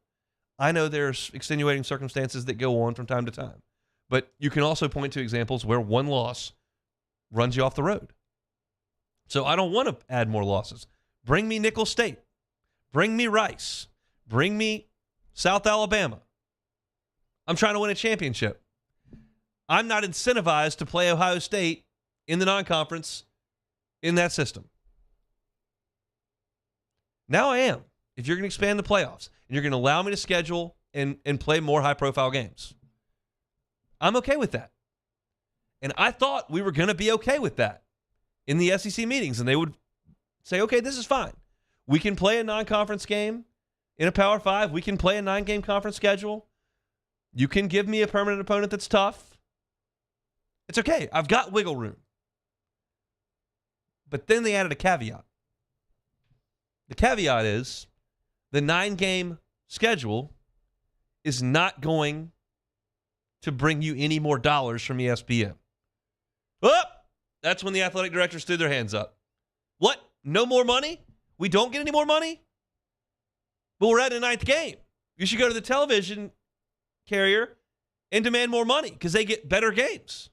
I know there's extenuating circumstances that go on from time to time. But you can also point to examples where one loss runs you off the road. So I don't want to add more losses. Bring me Nicholls State. Bring me Rice. Bring me South Alabama. I'm trying to win a championship. I'm not incentivized to play Ohio State in the non-conference in that system. Now I am. If you're going to expand the playoffs and you're going to allow me to schedule and play more high-profile games, I'm okay with that. And I thought we were going to be okay with that in the SEC meetings. And they would say, okay, this is fine. We can play a non-conference game in a Power 5. We can play a 9-game conference schedule. You can give me a permanent opponent that's tough. It's okay. I've got wiggle room. But then they added a caveat. The caveat is the 9-game schedule is not going to bring you any more dollars from ESPN. Oh, that's when the athletic directors threw their hands up. What? No more money? We don't get any more money? But we're at a 9th game. You should go to the television carrier and demand more money because they get better games.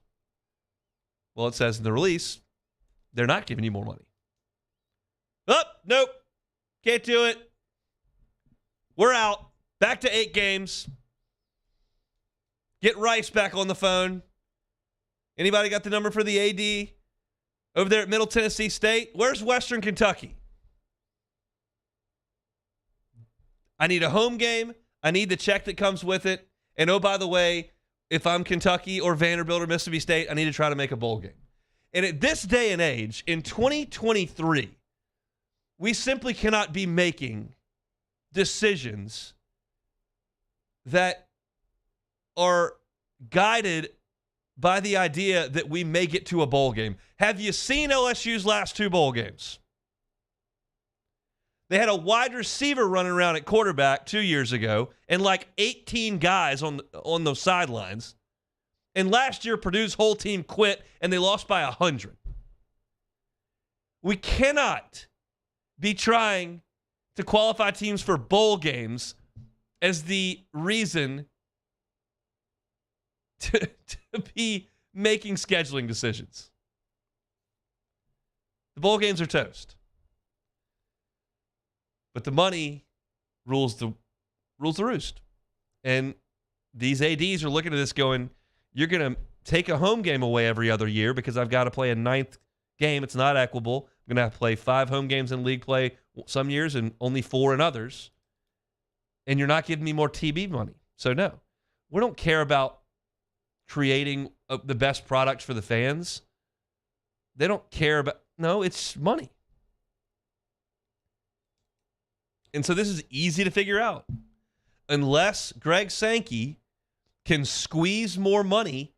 Well, it says in the release, they're not giving you more money. Oh, nope. Can't do it. We're out. Back to 8 games. Get Rice back on the phone. Anybody got the number for the AD over there at Middle Tennessee State? Where's Western Kentucky? I need a home game. I need the check that comes with it. And oh, by the way, if I'm Kentucky or Vanderbilt or Mississippi State, I need to try to make a bowl game. And at this day and age, in 2023, we simply cannot be making decisions that are guided by the idea that we may get to a bowl game. Have you seen LSU's last 2 bowl games? They had a wide receiver running around at quarterback 2 years ago and like 18 guys on those sidelines. And last year, Purdue's whole team quit and they lost by 100. We cannot be trying to qualify teams for bowl games as the reason to be making scheduling decisions. The bowl games are toast. But the money rules the roost. And these ADs are looking at this going, you're going to take a home game away every other year because I've got to play a 9th game. It's not equitable. I'm going to have to play 5 home games in league play some years and only 4 in others. And you're not giving me more TB money. So no, we don't care about creating the best product for the fans. They don't care about, no, it's money. And so this is easy to figure out. Unless Greg Sankey can squeeze more money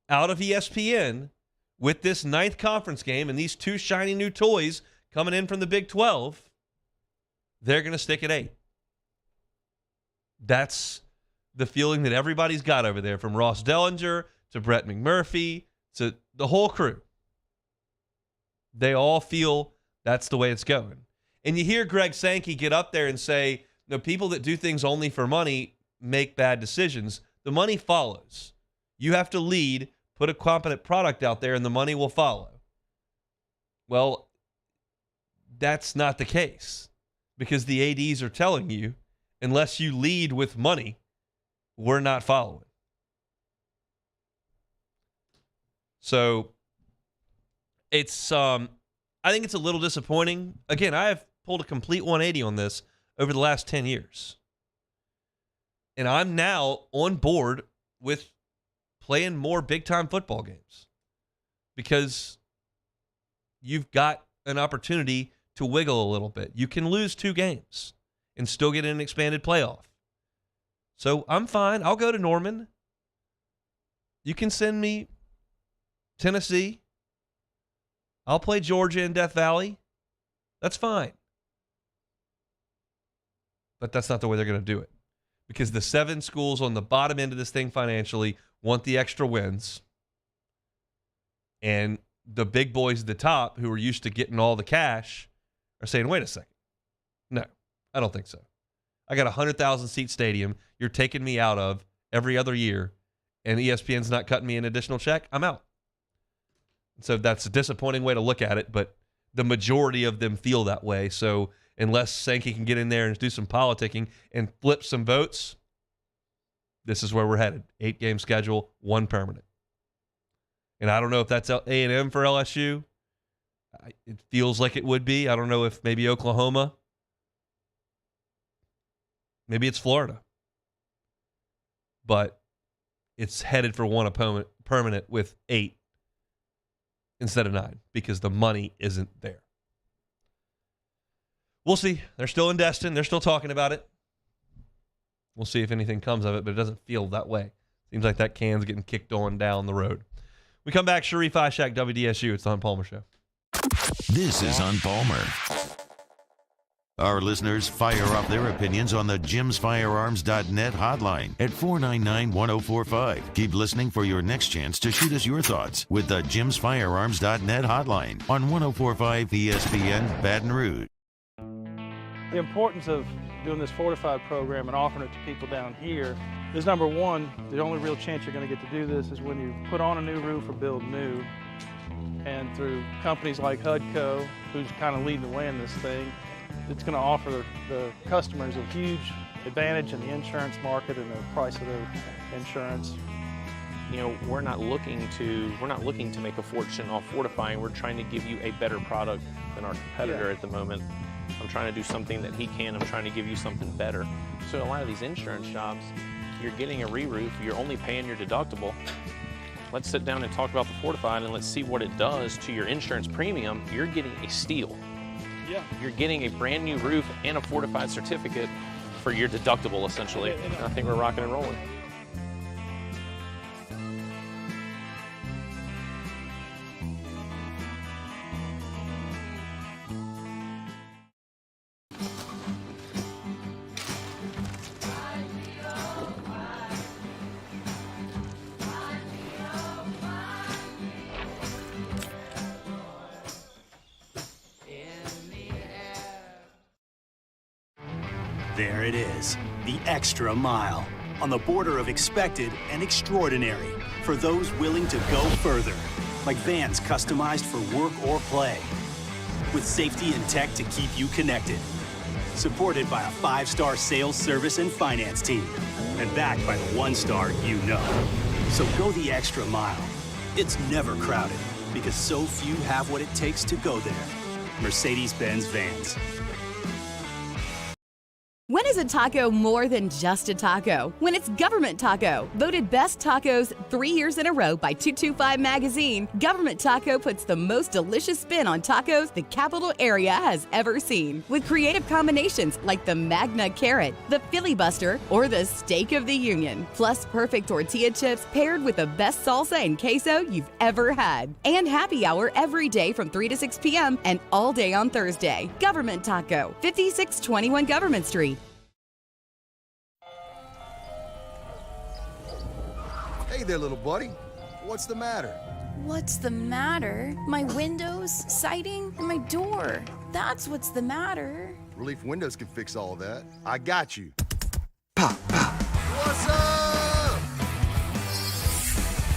out of ESPN with this 9th conference game and these 2 shiny new toys coming in from the Big 12, they're going to stick at 8. That's the feeling that everybody's got over there, from Ross Dellinger to Brett McMurphy to the whole crew. They all feel that's the way it's going. And you hear Greg Sankey get up there and say, the people that do things only for money make bad decisions. The money follows. You have to lead, put a competent product out there, and the money will follow. Well, that's not the case, because the ADs are telling you, unless you lead with money, we're not following. So it's, I think it's a little disappointing. Again, I have pulled a complete 180 on this over the last 10 years. And I'm now on board with playing more big-time football games because you've got an opportunity to wiggle a little bit. You can lose 2 games and still get an expanded playoff. So I'm fine. I'll go to Norman. You can send me Tennessee. I'll play Georgia in Death Valley. That's fine. But that's not the way they're going to do it, because the 7 schools on the bottom end of this thing financially want the extra wins. And the big boys at the top, who are used to getting all the cash, are saying, wait a second. No, I don't think so. I got a 100,000 seat stadium you're taking me out of every other year, and ESPN's not cutting me an additional check. I'm out. So that's a disappointing way to look at it, but the majority of them feel that way. So unless Sankey can get in there and do some politicking and flip some votes, this is where we're headed. 8-game schedule, 1 permanent. And I don't know if that's A&M for LSU. It feels like it would be. I don't know if maybe Oklahoma. Maybe it's Florida. But it's headed for 1 opponent permanent with 8 instead of 9 because the money isn't there. We'll see. They're still in Destin. They're still talking about it. We'll see if anything comes of it, but it doesn't feel that way. Seems like that can's getting kicked on down the road. We come back, Sharif Ishek, WDSU. It's the Hunt Palmer Show. This is Hunt Palmer. Our listeners fire off their opinions on the jimsfirearms.net hotline at 499-1045. Keep listening for your next chance to shoot us your thoughts with the jimsfirearms.net hotline on 1045 ESPN Baton Rouge. The importance of doing this fortified program and offering it to people down here is, number one, the only real chance you're going to get to do this is when you put on a new roof or build new. And through companies like HUDCO, who's kind of leading the way in this thing, it's going to offer the customers a huge advantage in the insurance market and the price of their insurance. You know, we're not looking to make a fortune off fortifying. We're trying to give you a better product than our competitor at the moment. I'm trying to do something that he can. I'm trying to give you something better. So a lot of these insurance jobs, you're getting a re-roof, you're only paying your deductible, Let's sit down and talk about the fortified and let's see what it does to your insurance premium. You're getting a steal. Yeah. You're getting a brand new roof and a fortified certificate for your deductible, essentially. And I think we're rocking and rolling. There it is, the extra mile, on the border of expected and extraordinary for those willing to go further, like vans customized for work or play, with safety and tech to keep you connected. Supported by a 5-star sales, service, and finance team, and backed by the 1-star you know. So go the extra mile. It's never crowded, because so few have what it takes to go there. Mercedes-Benz Vans. When is a taco more than just a taco? When it's Government Taco. Voted best tacos 3 years in a row by 225 Magazine, Government Taco puts the most delicious spin on tacos the capital area has ever seen. With creative combinations like the Magna Carrot, the Filibuster, or the Steak of the Union. Plus perfect tortilla chips paired with the best salsa and queso you've ever had. And happy hour every day from 3 to 6 p.m. and all day on Thursday. Government Taco, 5621 Government Street. Hey there, little buddy. What's the matter? What's the matter? My windows, siding, and my door. That's what's the matter. Relief Windows can fix all of that. I got you. Pop, pop. What's up?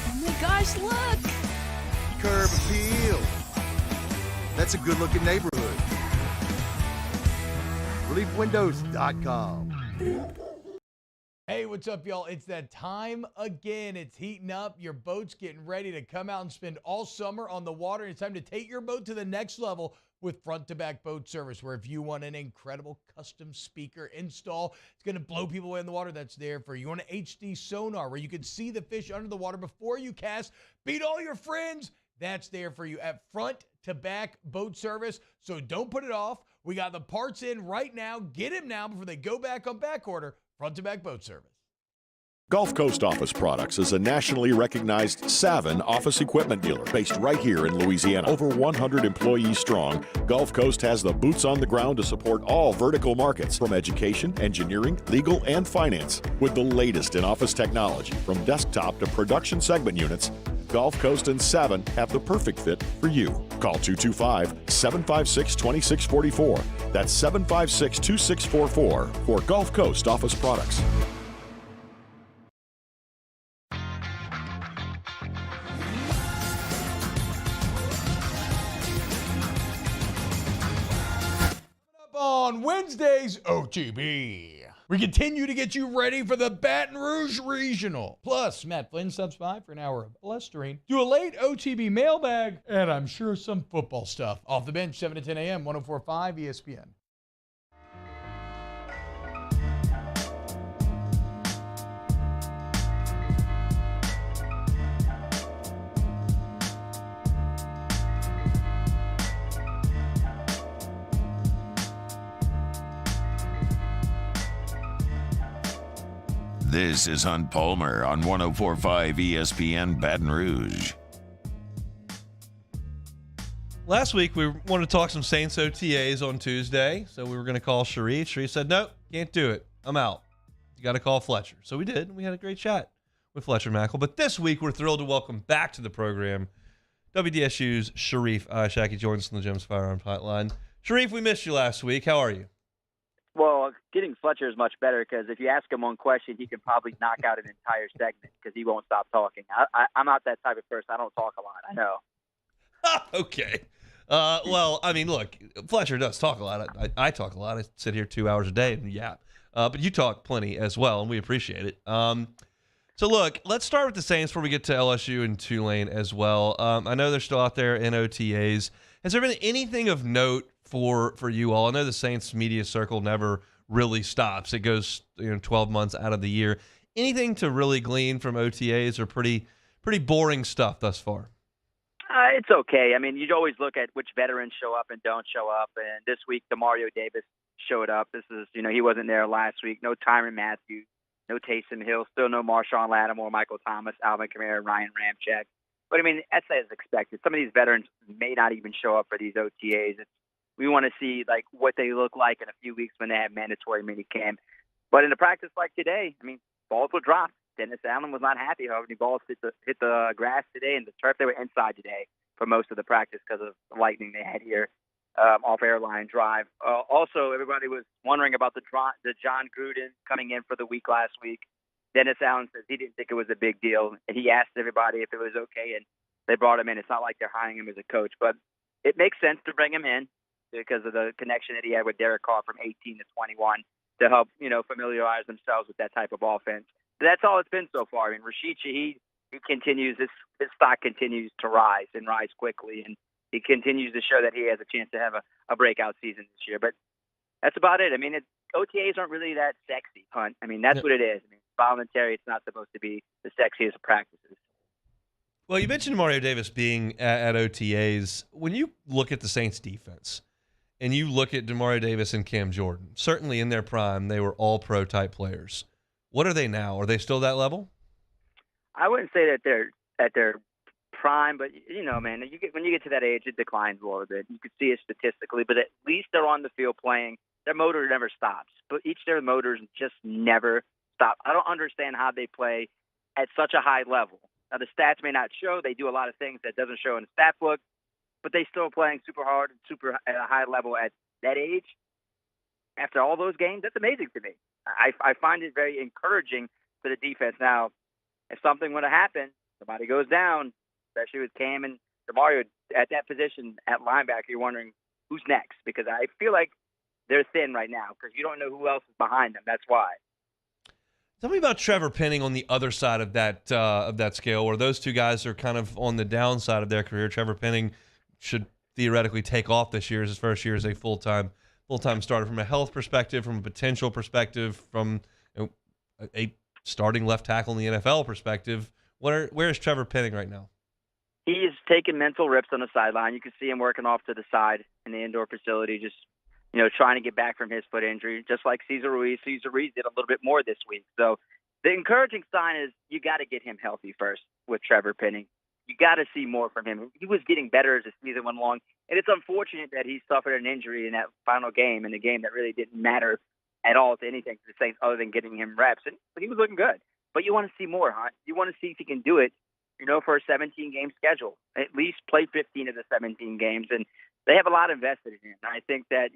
Oh my gosh, look! Curb appeal. That's a good-looking neighborhood. ReliefWindows.com. Hey, what's up, y'all? It's that time again. It's heating up. Your boat's getting ready to come out and spend all summer on the water. It's time to take your boat to the next level with front-to-back boat service, where if you want an incredible custom speaker install, it's going to blow people away in the water, that's there for you. You want an HD sonar where you can see the fish under the water before you cast, beat all your friends, that's there for you at front-to-back boat service. So don't put it off. We got the parts in right now. Get them now before they go back on back order. Front-to-back boat service. Gulf Coast Office Products is a nationally recognized Savin office equipment dealer based right here in Louisiana. Over 100 employees strong, Gulf Coast has the boots on the ground to support all vertical markets, from education, engineering, legal, and finance. With the latest in office technology, from desktop to production segment units, Gulf Coast and Savin have the perfect fit for you. Call 225-756-2644. That's 756-2644 for Gulf Coast Office Products. On Wednesday's OTB, we continue to get you ready for the Baton Rouge Regional. Plus, Matt Flynn stops by for an hour of blustering, do a late OTB mailbag, and I'm sure some football stuff. Off the bench, 7 to 10 a.m., 104.5 ESPN. This is Hunt Palmer on 104.5 ESPN Baton Rouge. Last week, we wanted to talk some Saints OTAs on Tuesday, so we were going to call Sharif. Sharif said, nope, can't do it. I'm out. You got to call Fletcher. So we did, and we had a great chat with Fletcher Mackel. But this week, we're thrilled to welcome back to the program WDSU's Sharif Ishek. He joins us on the Gems Firearms Hotline. Sharif, we missed you last week. How are you? Well, getting Fletcher is much better because if you ask him one question, he can probably knock out an entire segment because he won't stop talking. I'm not that type of person. I don't talk a lot. I know. Okay. Well, I mean, look, Fletcher does talk a lot. I talk a lot. I sit here 2 hours a day and yap. But you talk plenty as well, and we appreciate it. So, look, let's start with the Saints before we get to LSU and Tulane as well. I know they're still out there in OTAs. Has there been anything of note for you all? I know the Saints media circle never really stops. It goes 12 months out of the year. Anything to really glean from OTAs, or pretty pretty boring stuff thus far. It's okay. I mean, you'd always look at which veterans show up and don't show up. And this week, Demario Davis showed up. This is, he wasn't there last week. No Tyrann Matthews, no Taysom Hill, still no Marshawn Lattimore, Michael Thomas, Alvin Kamara, Ryan Ramczyk. But, I mean, that's as expected. Some of these veterans may not even show up for these OTAs. We want to see, like, what they look like in a few weeks when they have mandatory minicamp. But in a practice like today, I mean, balls were dropped. Dennis Allen was not happy how many balls hit the grass today and the turf. They were inside today for most of the practice because of the lightning they had here off Airline Drive. Also, everybody was wondering about the John Gruden coming in for the week last week. Dennis Allen says he didn't think it was a big deal, and he asked everybody if it was okay, and they brought him in. It's not like they're hiring him as a coach, but it makes sense to bring him in because of the connection that he had with Derek Carr from 18 to 21 to help, familiarize themselves with that type of offense. But that's all it's been so far. I mean, Rashid Shaheed, he continues, his stock continues to rise and rise quickly, and he continues to show that he has a chance to have a breakout season this year. But that's about it. I mean, OTAs aren't really that sexy, Hunt. I mean, that's what it is. I mean, it's voluntary. It's not supposed to be the sexiest of practices. Well, you mentioned Mario Davis being at OTAs. When you look at the Saints defense and you look at DeMario Davis and Cam Jordan, certainly in their prime, they were all pro type players. What are they now? Are they still that level? I wouldn't say that they're at their prime, but man, when you get to that age, it declines a little bit. You can see it statistically, but at least they're on the field playing. Their motor never stops, but each of their motors just never stop. I don't understand how they play at such a high level. Now, the stats may not show. They do a lot of things that doesn't show in the stat book, but they still playing super hard and super at a high level at that age. After all those games, that's amazing to me. I find it very encouraging for the defense. Now, if something were to happen, somebody goes down, especially with Cam and DeMario at that position at linebacker, you're wondering who's next, because I feel like they're thin right now because you don't know who else is behind them. That's why. Tell me about Trevor Penning on the other side of that scale, where those two guys are kind of on the downside of their career. Trevor Penning should theoretically take off this year as his first year as a full-time starter from a health perspective, from a potential perspective, from a starting left tackle in the NFL perspective. Where is Trevor Penning right now? He's taking mental rips on the sideline. You can see him working off to the side in the indoor facility, just trying to get back from his foot injury, just like Cesar Ruiz. Cesar Ruiz did a little bit more this week. So the encouraging sign is you got to get him healthy first with Trevor Penning. You got to see more from him. He was getting better as the season went along, and it's unfortunate that he suffered an injury in that final game, in a game that really didn't matter at all to anything to the Saints other than getting him reps. And he was looking good. But you want to see more, huh? You want to see if he can do it, for a 17-game schedule. At least play 15 of the 17 games. And they have a lot invested in him. I think that,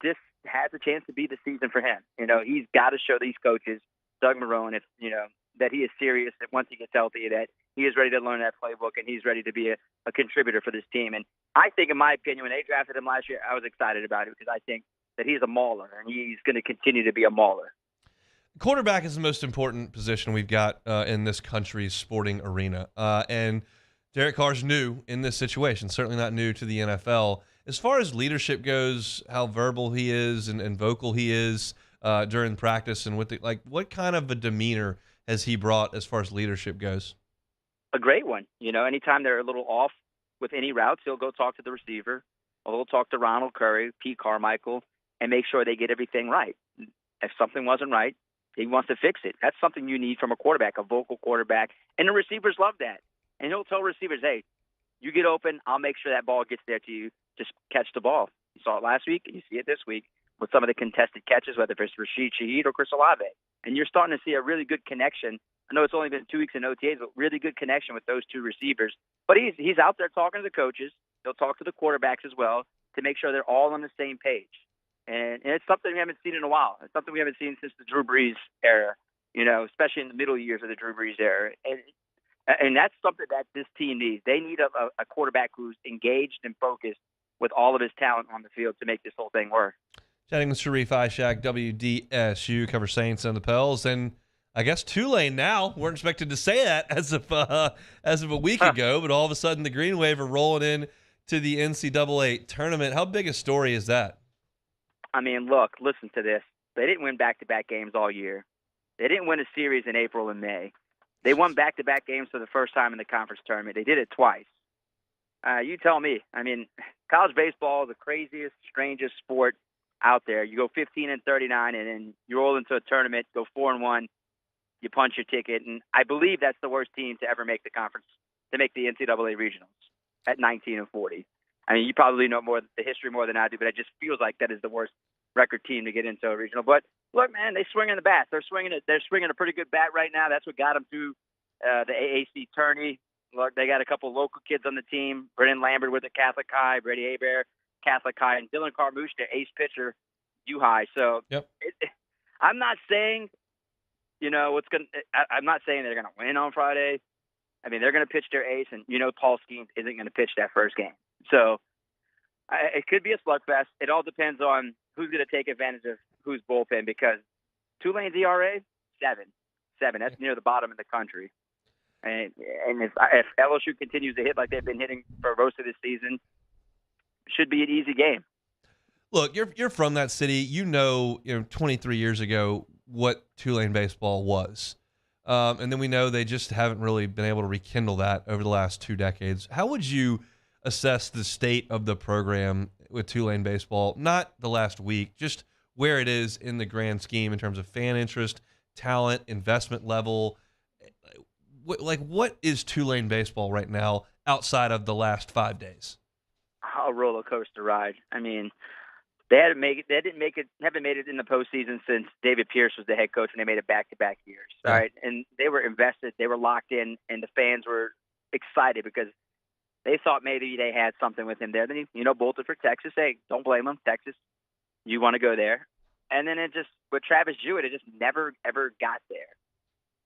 this has a chance to be the season for him. He's got to show these coaches, Doug Marrone, if, that he is serious, that once he gets healthy, that he is ready to learn that playbook and he's ready to be a contributor for this team. And I think, in my opinion, when they drafted him last year, I was excited about it because I think that he's a mauler and he's going to continue to be a mauler. Quarterback is the most important position we've got in this country's sporting arena. And Derek Carr's new in this situation, certainly not new to the NFL. As far as leadership goes, how verbal he is and vocal he is during practice, and what kind of a demeanor has he brought as far as leadership goes? A great one. Anytime they're a little off with any routes, he'll go talk to the receiver, or he'll talk to Ronald Curry, Pete Carmichael, and make sure they get everything right. If something wasn't right, he wants to fix it. That's something you need from a quarterback, a vocal quarterback. And the receivers love that. And he'll tell receivers, hey, you get open, I'll make sure that ball gets there to you. Just catch the ball. You saw it last week, and you see it this week with some of the contested catches, whether it's Rashid Shaheed or Chris Olave. And you're starting to see a really good connection. I know it's only been 2 weeks in OTAs, but really good connection with those two receivers. But he's out there talking to the coaches. He'll talk to the quarterbacks as well to make sure they're all on the same page. And it's something we haven't seen in a while. It's something we haven't seen since the Drew Brees era, especially in the middle years of the Drew Brees era. And that's something that this team needs. They need a quarterback who's engaged and focused with all of his talent on the field to make this whole thing work. Chatting with Sharif Ishek, WDSU, cover Saints and the Pels. And I guess Tulane now, weren't expected to say that as of a week ago, but all of a sudden the Green Wave are rolling in to the NCAA tournament. How big a story is that? I mean, look, listen to this. They didn't win back-to-back games all year. They didn't win a series in April and May. They won back-to-back games for the first time in the conference tournament. They did it twice. You tell me. I mean, college baseball is the craziest, strangest sport out there. You go 15-39, and then you roll into a tournament, go 4-1, you punch your ticket, and I believe that's the worst team to ever make the conference, to make the NCAA regionals at 19-40. I mean, you probably know more the history more than I do, but it just feels like that is the worst record team to get into a regional. But look, man, they swing in the bat. They're swinging a pretty good bat right now. That's what got them to the AAC tourney. Look, they got a couple local kids on the team. Brennan Lambert with the Catholic High, Brady Hebert, Catholic High, and Dylan Carmouche, their ace pitcher, U High. So I'm not saying, I'm not saying they're going to win on Friday. I mean, they're going to pitch their ace, and Paul Skeens isn't going to pitch that first game. So it could be a slugfest. It all depends on who's going to take advantage of whose bullpen, because Tulane's ERA, 7. That's near the bottom of the country. And if LSU continues to hit like they've been hitting for most of this season, it should be an easy game. Look, you're from that city. 23 years ago what Tulane baseball was. And then we know they just haven't really been able to rekindle that over the last 2 decades. How would you assess the state of the program with Tulane baseball? Not the last week, just where it is in the grand scheme in terms of fan interest, talent, investment level. What is Tulane baseball right now outside of the last 5 days? A roller coaster ride. I mean, they haven't made it in the postseason since David Pierce was the head coach, and they made it back-to-back years. All right, and they were invested, they were locked in, and the fans were excited because they thought maybe they had something with him there. Then he, bolted for Texas. Hey, don't blame him, Texas. You want to go there, and then with Travis Jewett, it just never ever got there.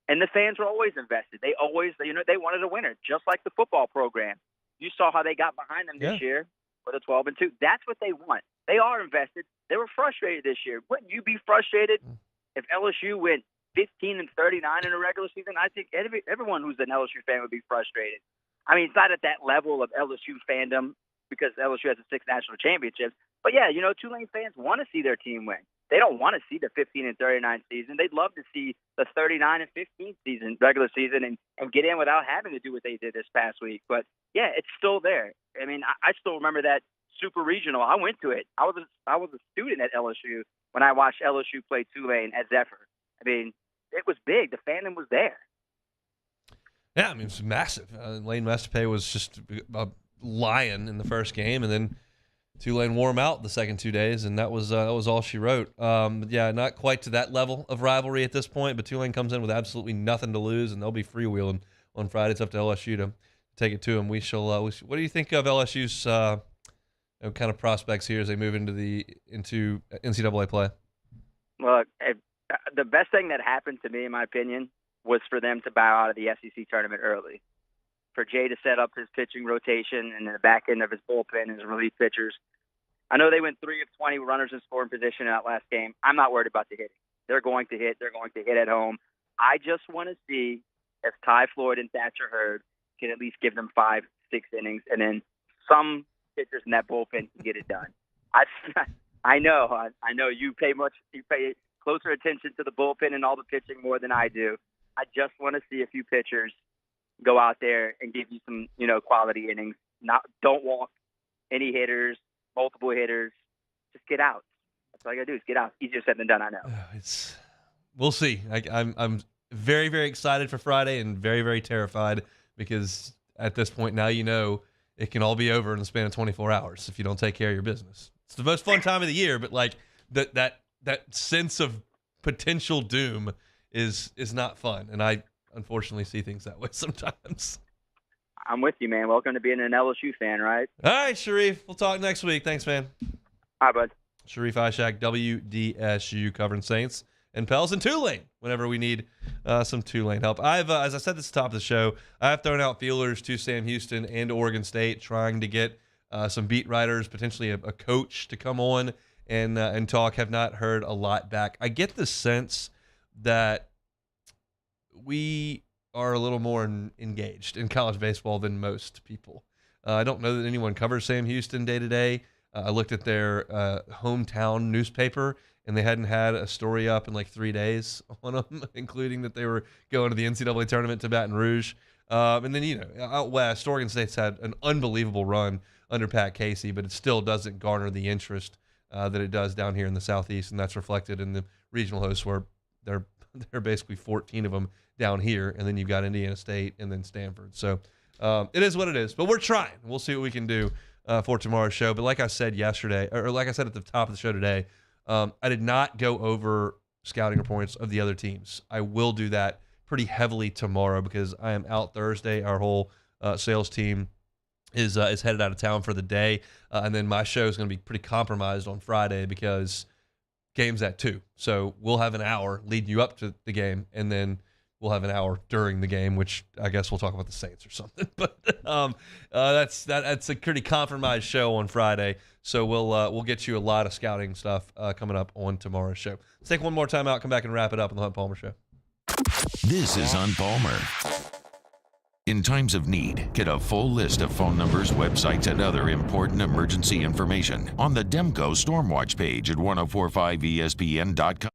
And the fans were always invested. They always, they wanted a winner, just like the football program. You saw how they got behind them this year with a 12-2. That's what they want. They are invested. They were frustrated this year. Wouldn't you be frustrated if LSU went 15-39 in a regular season? I think everyone who's an LSU fan would be frustrated. I mean, it's not at that level of LSU fandom because LSU has 6 national championships. But yeah, Tulane fans want to see their team win. They don't want to see the 15-39 season. They'd love to see the 39-15 season, regular season, and get in without having to do what they did this past week. But yeah, it's still there. I mean, I still remember that Super Regional. I went to it. I was a student at LSU when I watched LSU play Tulane at Zephyr. I mean, it was big. The fandom was there. Yeah, I mean, it was massive. Lane Mestapay was just a lion in the first game, and then Tulane wore him out the second 2 days, and that was all she wrote. Yeah, not quite to that level of rivalry at this point, but Tulane comes in with absolutely nothing to lose, and they'll be freewheeling on Friday. It's up to LSU to take it to them. We shall. What do you think of LSU's kind of prospects here as they move into NCAA play? Look, the best thing that happened to me, in my opinion, was for them to bow out of the SEC tournament early. For Jay to set up his pitching rotation and in the back end of his bullpen, his relief pitchers. I know they went 3 of 20 runners in scoring position in that last game. I'm not worried about the hitting. They're going to hit. They're going to hit at home. I just want to see if Ty Floyd and Thatcher Hurd can at least give them 5-6 innings, and then some pitchers in that bullpen can get it done. I know you pay closer attention to the bullpen and all the pitching more than I do. I just want to see a few pitchers go out there and give you some, quality innings. Don't walk any hitters, multiple hitters. Just get out. That's all you gotta do is get out. Easier said than done, I know. We'll see. I'm very, very excited for Friday and very, very terrified because at this point now it can all be over in the span of 24 hours if you don't take care of your business. It's the most fun time of the year, but that sense of potential doom is not fun, and I unfortunately see things that way sometimes. I'm with you, man. Welcome to being an LSU fan, right? All right, Sharif. We'll talk next week. Thanks, man. All right, bud. Sharif Ishek, WDSU, covering Saints and Pels and Tulane whenever we need some Tulane help. I've, as I said at the top of the show, I have thrown out feelers to Sam Houston and Oregon State, trying to get some beat writers, potentially a coach to come on and talk. Have not heard a lot back. I get the sense that we are a little more engaged in college baseball than most people. I don't know that anyone covers Sam Houston day to day. I looked at their hometown newspaper, and they hadn't had a story up in like 3 days on them, including that they were going to the NCAA tournament to Baton Rouge. And then, out west, Oregon State's had an unbelievable run under Pat Casey, but it still doesn't garner the interest that it does down here in the Southeast, and that's reflected in the regional hosts where there are basically 14 of them down here, and then you've got Indiana State and then Stanford. So it is what it is, but we're trying. We'll see what we can do for tomorrow's show. But like I said yesterday, or like I said at the top of the show today, I did not go over scouting reports of the other teams. I will do that pretty heavily tomorrow because I am out Thursday. Our whole sales team is headed out of town for the day, and then my show is going to be pretty compromised on Friday because game's at 2. So we'll have an hour leading you up to the game, and then we'll have an hour during the game, which I guess we'll talk about the Saints or something. But that's a pretty compromised show on Friday. So we'll get you a lot of scouting stuff coming up on tomorrow's show. Let's take one more time out, come back and wrap it up on the Hunt Palmer Show. This is Hunt Palmer. In times of need, get a full list of phone numbers, websites, and other important emergency information on the Demco Stormwatch page at 1045ESPN.com.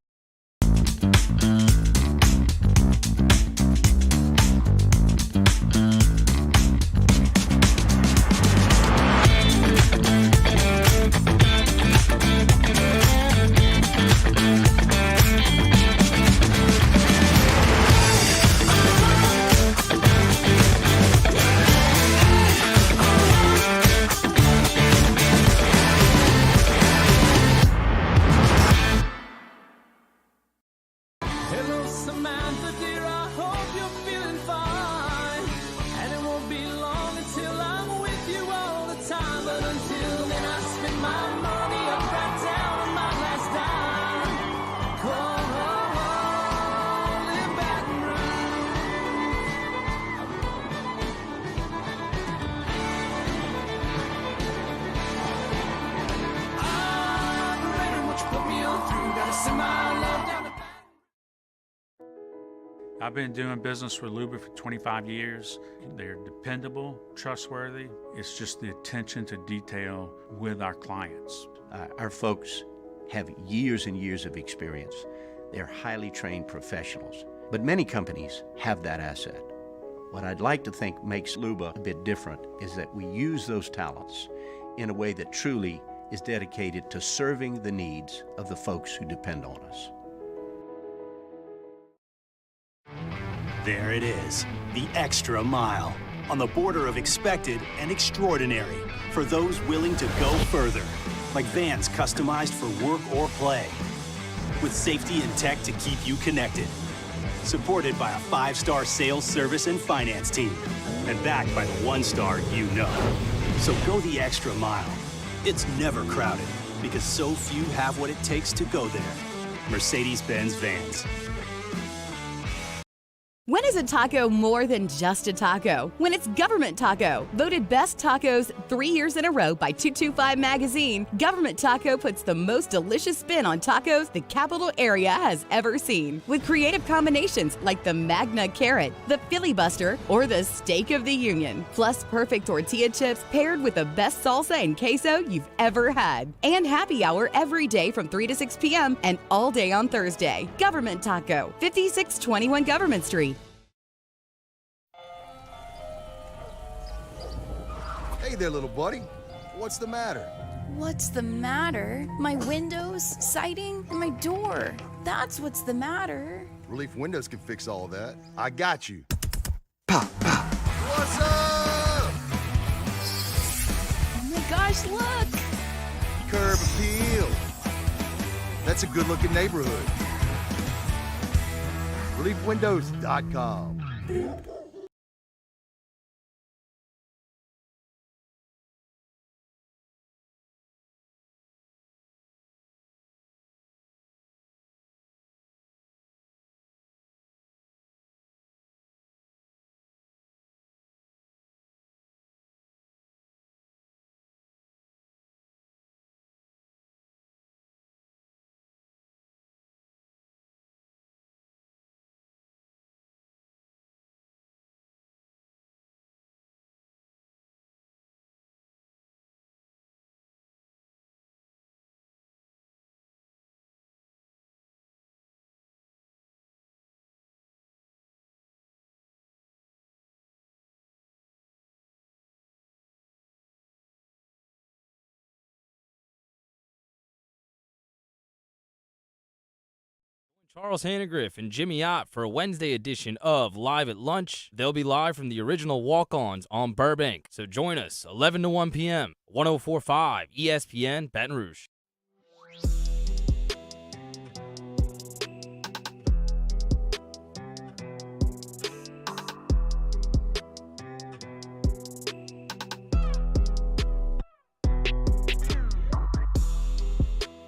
I've been doing business with Luba for 25 years. They're dependable, trustworthy. It's just the attention to detail with our clients. Our folks have years and years of experience. They're highly trained professionals, but many companies have that asset. What I'd like to think makes Luba a bit different is that we use those talents in a way that truly is dedicated to serving the needs of the folks who depend on us. There it is, the extra mile, on the border of expected and extraordinary for those willing to go further, like vans customized for work or play, with safety and tech to keep you connected, supported by a 5-star sales service and finance team, and backed by the 1-star you know. So go the extra mile. It's never crowded because so few have what it takes to go there. Mercedes-Benz Vans. When is a taco more than just a taco? When it's Government Taco. Voted best tacos 3 years in a row by 225 Magazine, Government Taco puts the most delicious spin on tacos the capital area has ever seen. With creative combinations like the Magna Carrot, the Filibuster, or the Steak of the Union. Plus perfect tortilla chips paired with the best salsa and queso you've ever had. And happy hour every day from 3 to 6 p.m. and all day on Thursday. Government Taco, 5621 Government Street. Hey there, little buddy. What's the matter? What's the matter? My windows, siding, and my door. That's what's the matter. Relief Windows can fix all that. I got you. Pop, pop. What's up? Oh my gosh, look! Curb appeal. That's a good-looking neighborhood. ReliefWindows.com. Charles Hannegriff and Jimmy Ott for a Wednesday edition of Live at Lunch. They'll be live from the original Walk-Ons on Burbank. So join us 11 to 1 p.m. 104.5 ESPN Baton Rouge.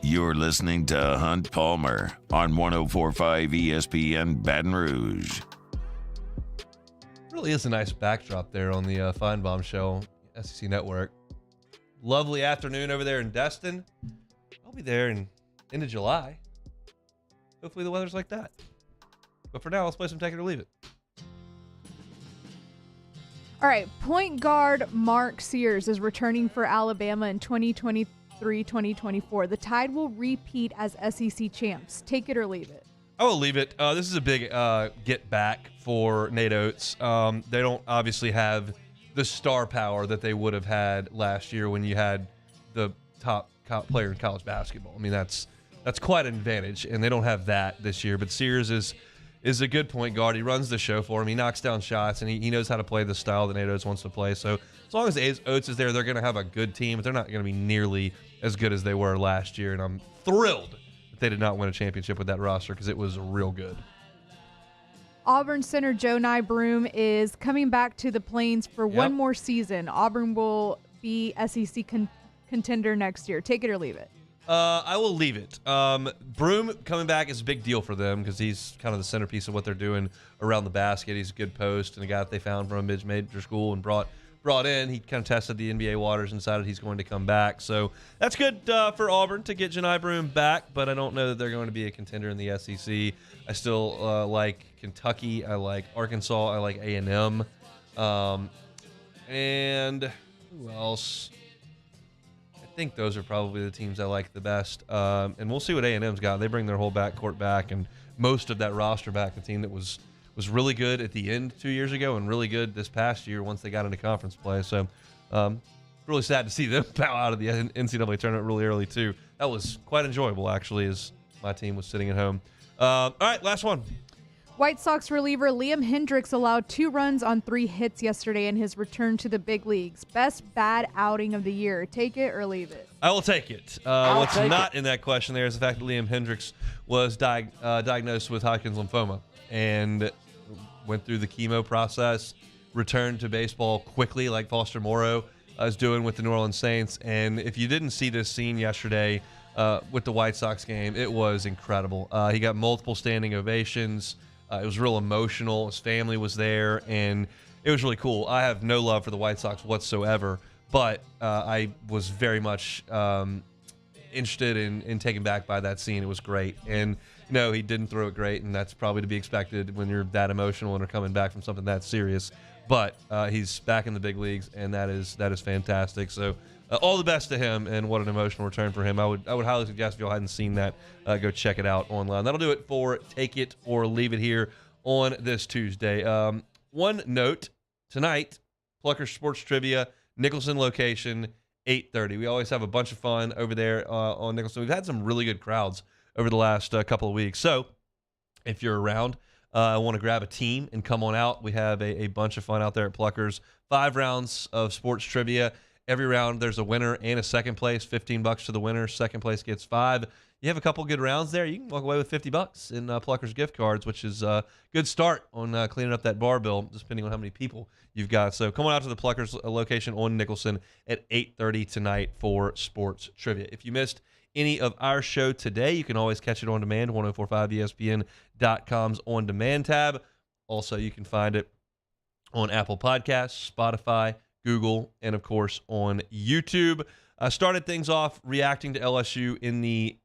You're listening to Hunt Palmer on 104.5 ESPN Baton Rouge. Really is a nice backdrop there on the Feinbaum Show, SEC Network. Lovely afternoon over there in Destin. I'll be there in into July. Hopefully the weather's like that. But for now, let's play some Take It or Leave It. All right, point guard Mark Sears is returning for Alabama in 2023-2024. The Tide will repeat as SEC champs. Take it or leave it. I will leave it. This is a big get back for Nate Oates. They don't obviously have the star power that they would have had last year when you had the top player in college basketball. I mean, that's quite an advantage, and they don't have that this year. But Sears is a good point guard. He runs the show for him. He knocks down shots, and he knows how to play the style that Nate Oates wants to play. So as long as Oates is there, they're going to have a good team, but they're not going to be nearly as good as they were last year. And I'm thrilled that they did not win a championship with that roster because it was real good. Auburn center Joe Broom is coming back to the Plains for one more season. Auburn will be SEC contender next year. Take it or leave it. I will leave it. Broom coming back is a big deal for them because he's kind of the centerpiece of what they're doing around the basket. He's a good post and a guy that they found from a mid-major school and brought in. He kind of tested the NBA waters and decided he's going to come back. So that's good for Auburn to get Janai Broom back, but I don't know that they're going to be a contender in the SEC. I still like Kentucky. I like Arkansas. I like A&M. And who else? I think those are probably the teams I like the best. And we'll see what A&M's got. They bring their whole backcourt back and most of that roster back, the team that was really good at the end 2 years ago and really good this past year once they got into conference play. So really sad to see them bow out of the NCAA tournament really early too. That was quite enjoyable actually as my team was sitting at home. All right, last one. White Sox reliever Liam Hendriks allowed 2 runs on 3 hits yesterday in his return to the big leagues. Best bad outing of the year. Take it or leave it. I will take it. What's not in that question there is the fact that Liam Hendriks was diagnosed with Hodgkin's lymphoma and went through the chemo process, returned to baseball quickly like Foster Moreau is doing with the New Orleans Saints. And if you didn't see this scene yesterday with the White Sox game, it was incredible. He got multiple standing ovations. It was real emotional. His family was there, and it was really cool. I have no love for the White Sox whatsoever, but I was very much interested in taken back by that scene. It was great. And, no, he didn't throw it great, and that's probably to be expected when you're that emotional and are coming back from something that serious. But he's back in the big leagues, and that is fantastic. So all the best to him, and what an emotional return for him. I would highly suggest if y'all hadn't seen that, go check it out online. That'll do it for Take It or Leave It here on this Tuesday. One note, tonight, Plucker Sports Trivia, Nicholson location, 8:30. We always have a bunch of fun over there on Nicholson. We've had some really good crowds over the last couple of weeks. So if you're around, I want to grab a team and come on out. We have a bunch of fun out there at Pluckers. 5 rounds of sports trivia. Every round there's a winner and a second place. $15 to the winner. Second place gets 5. You have a couple good rounds there, you can walk away with $50 in Pluckers gift cards, which is a good start on cleaning up that bar bill, depending on how many people you've got. So come on out to the Pluckers location on Nicholson at 8:30 tonight for sports trivia. If you missed any of our show today, you can always catch it on demand, 1045ESPN.com's on demand tab. Also, you can find it on Apple Podcasts, Spotify, Google, and of course on YouTube. I started things off reacting to LSU in the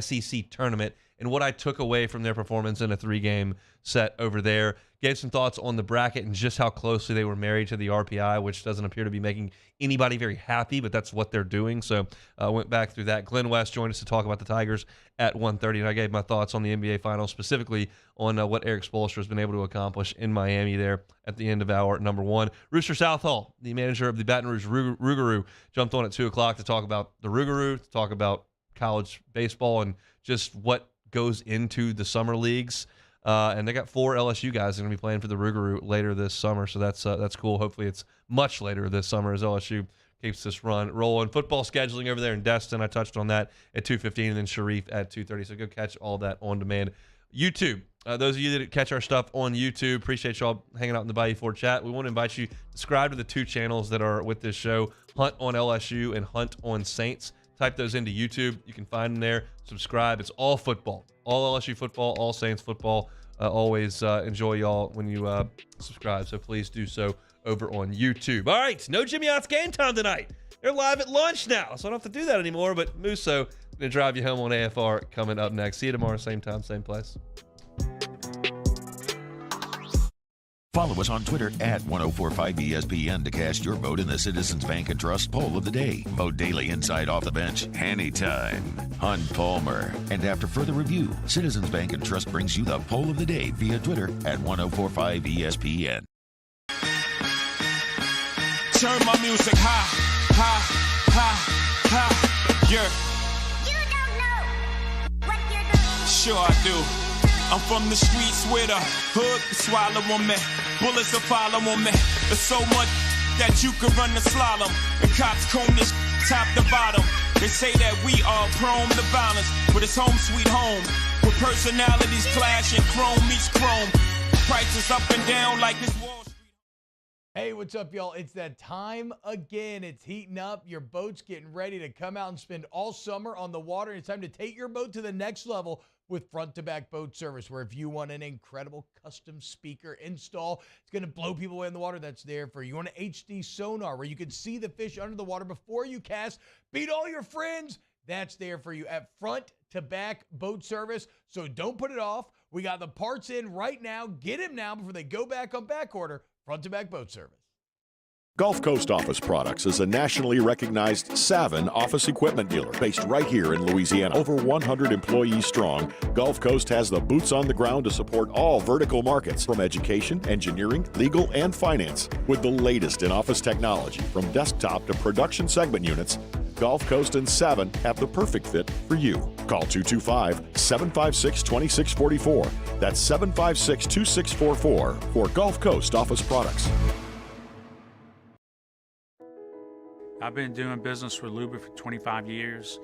SEC tournament and what I took away from their performance in a 3-game set over there. Gave some thoughts on the bracket and just how closely they were married to the RPI, which doesn't appear to be making anybody very happy, but that's what they're doing. So I went back through that. Glenn West joined us to talk about the Tigers at 1:30, and I gave my thoughts on the NBA Finals, specifically on what Eric Spoelstra has been able to accomplish in Miami there at the end of hour number 1. Rooster Southall, the manager of the Baton Rouge Rougarou, jumped on at 2 o'clock to talk about the Rougarou, to talk about college baseball and just what goes into the summer leagues. And they got 4 LSU guys going to be playing for the Rougarou later this summer, so that's cool. Hopefully it's much later this summer as LSU keeps this run rolling. Football scheduling over there in Destin, I touched on that at 2:15, and then Sharif at 2:30, so go catch all that on demand. YouTube, those of you that catch our stuff on YouTube, appreciate y'all hanging out in the Bayou Ford chat. We want to invite you to subscribe to the 2 channels that are with this show, Hunt on LSU and Hunt on Saints. Type those into YouTube. You can find them there. Subscribe. It's all football. All LSU football, all Saints football. Always enjoy y'all when you subscribe, so please do so over on YouTube. All right, no Jimmy Ott's game time tonight. They're live at lunch now, so I don't have to do that anymore, but Musso going to drive you home on AFR coming up next. See you tomorrow, same time, same place. Follow us on Twitter at 1045ESPN to cast your vote in the Citizens Bank and Trust Poll of the Day. Vote daily inside Off the Bench, anytime. Hunt Palmer. And after further review, Citizens Bank and Trust brings you the Poll of the Day via Twitter at 1045ESPN. Turn my music high, high, high, high. You don't know what you're doing. Sure I do. I'm from the streets where the hood swallow on me. Bullets will follow on me. There's so much that you can run the slalom. The cops comb this top to bottom. They say that we are prone to violence, but it's home sweet home. With personalities clashing, chrome meets chrome. Prices up and down like this Wall Street. Hey, what's up, y'all? It's that time again. It's heating up. Your boat's getting ready to come out and spend all summer on the water. It's time to take your boat to the next level with front-to-back boat service, where if you want an incredible custom speaker install, it's going to blow people away in the water, that's there for you. You want an HD sonar where you can see the fish under the water before you cast, beat all your friends, that's there for you at front-to-back boat service. So don't put it off. We got the parts in right now. Get them now before they go back on back order. Front-to-back boat service. Gulf Coast Office Products is a nationally recognized Savin office equipment dealer based right here in Louisiana. Over 100 employees strong, Gulf Coast has the boots on the ground to support all vertical markets, from education, engineering, legal, and finance. With the latest in office technology, from desktop to production segment units, Gulf Coast and Savin have the perfect fit for you. Call 225-756-2644. That's 756-2644 for Gulf Coast Office Products. I've been doing business with Luba for 25 years.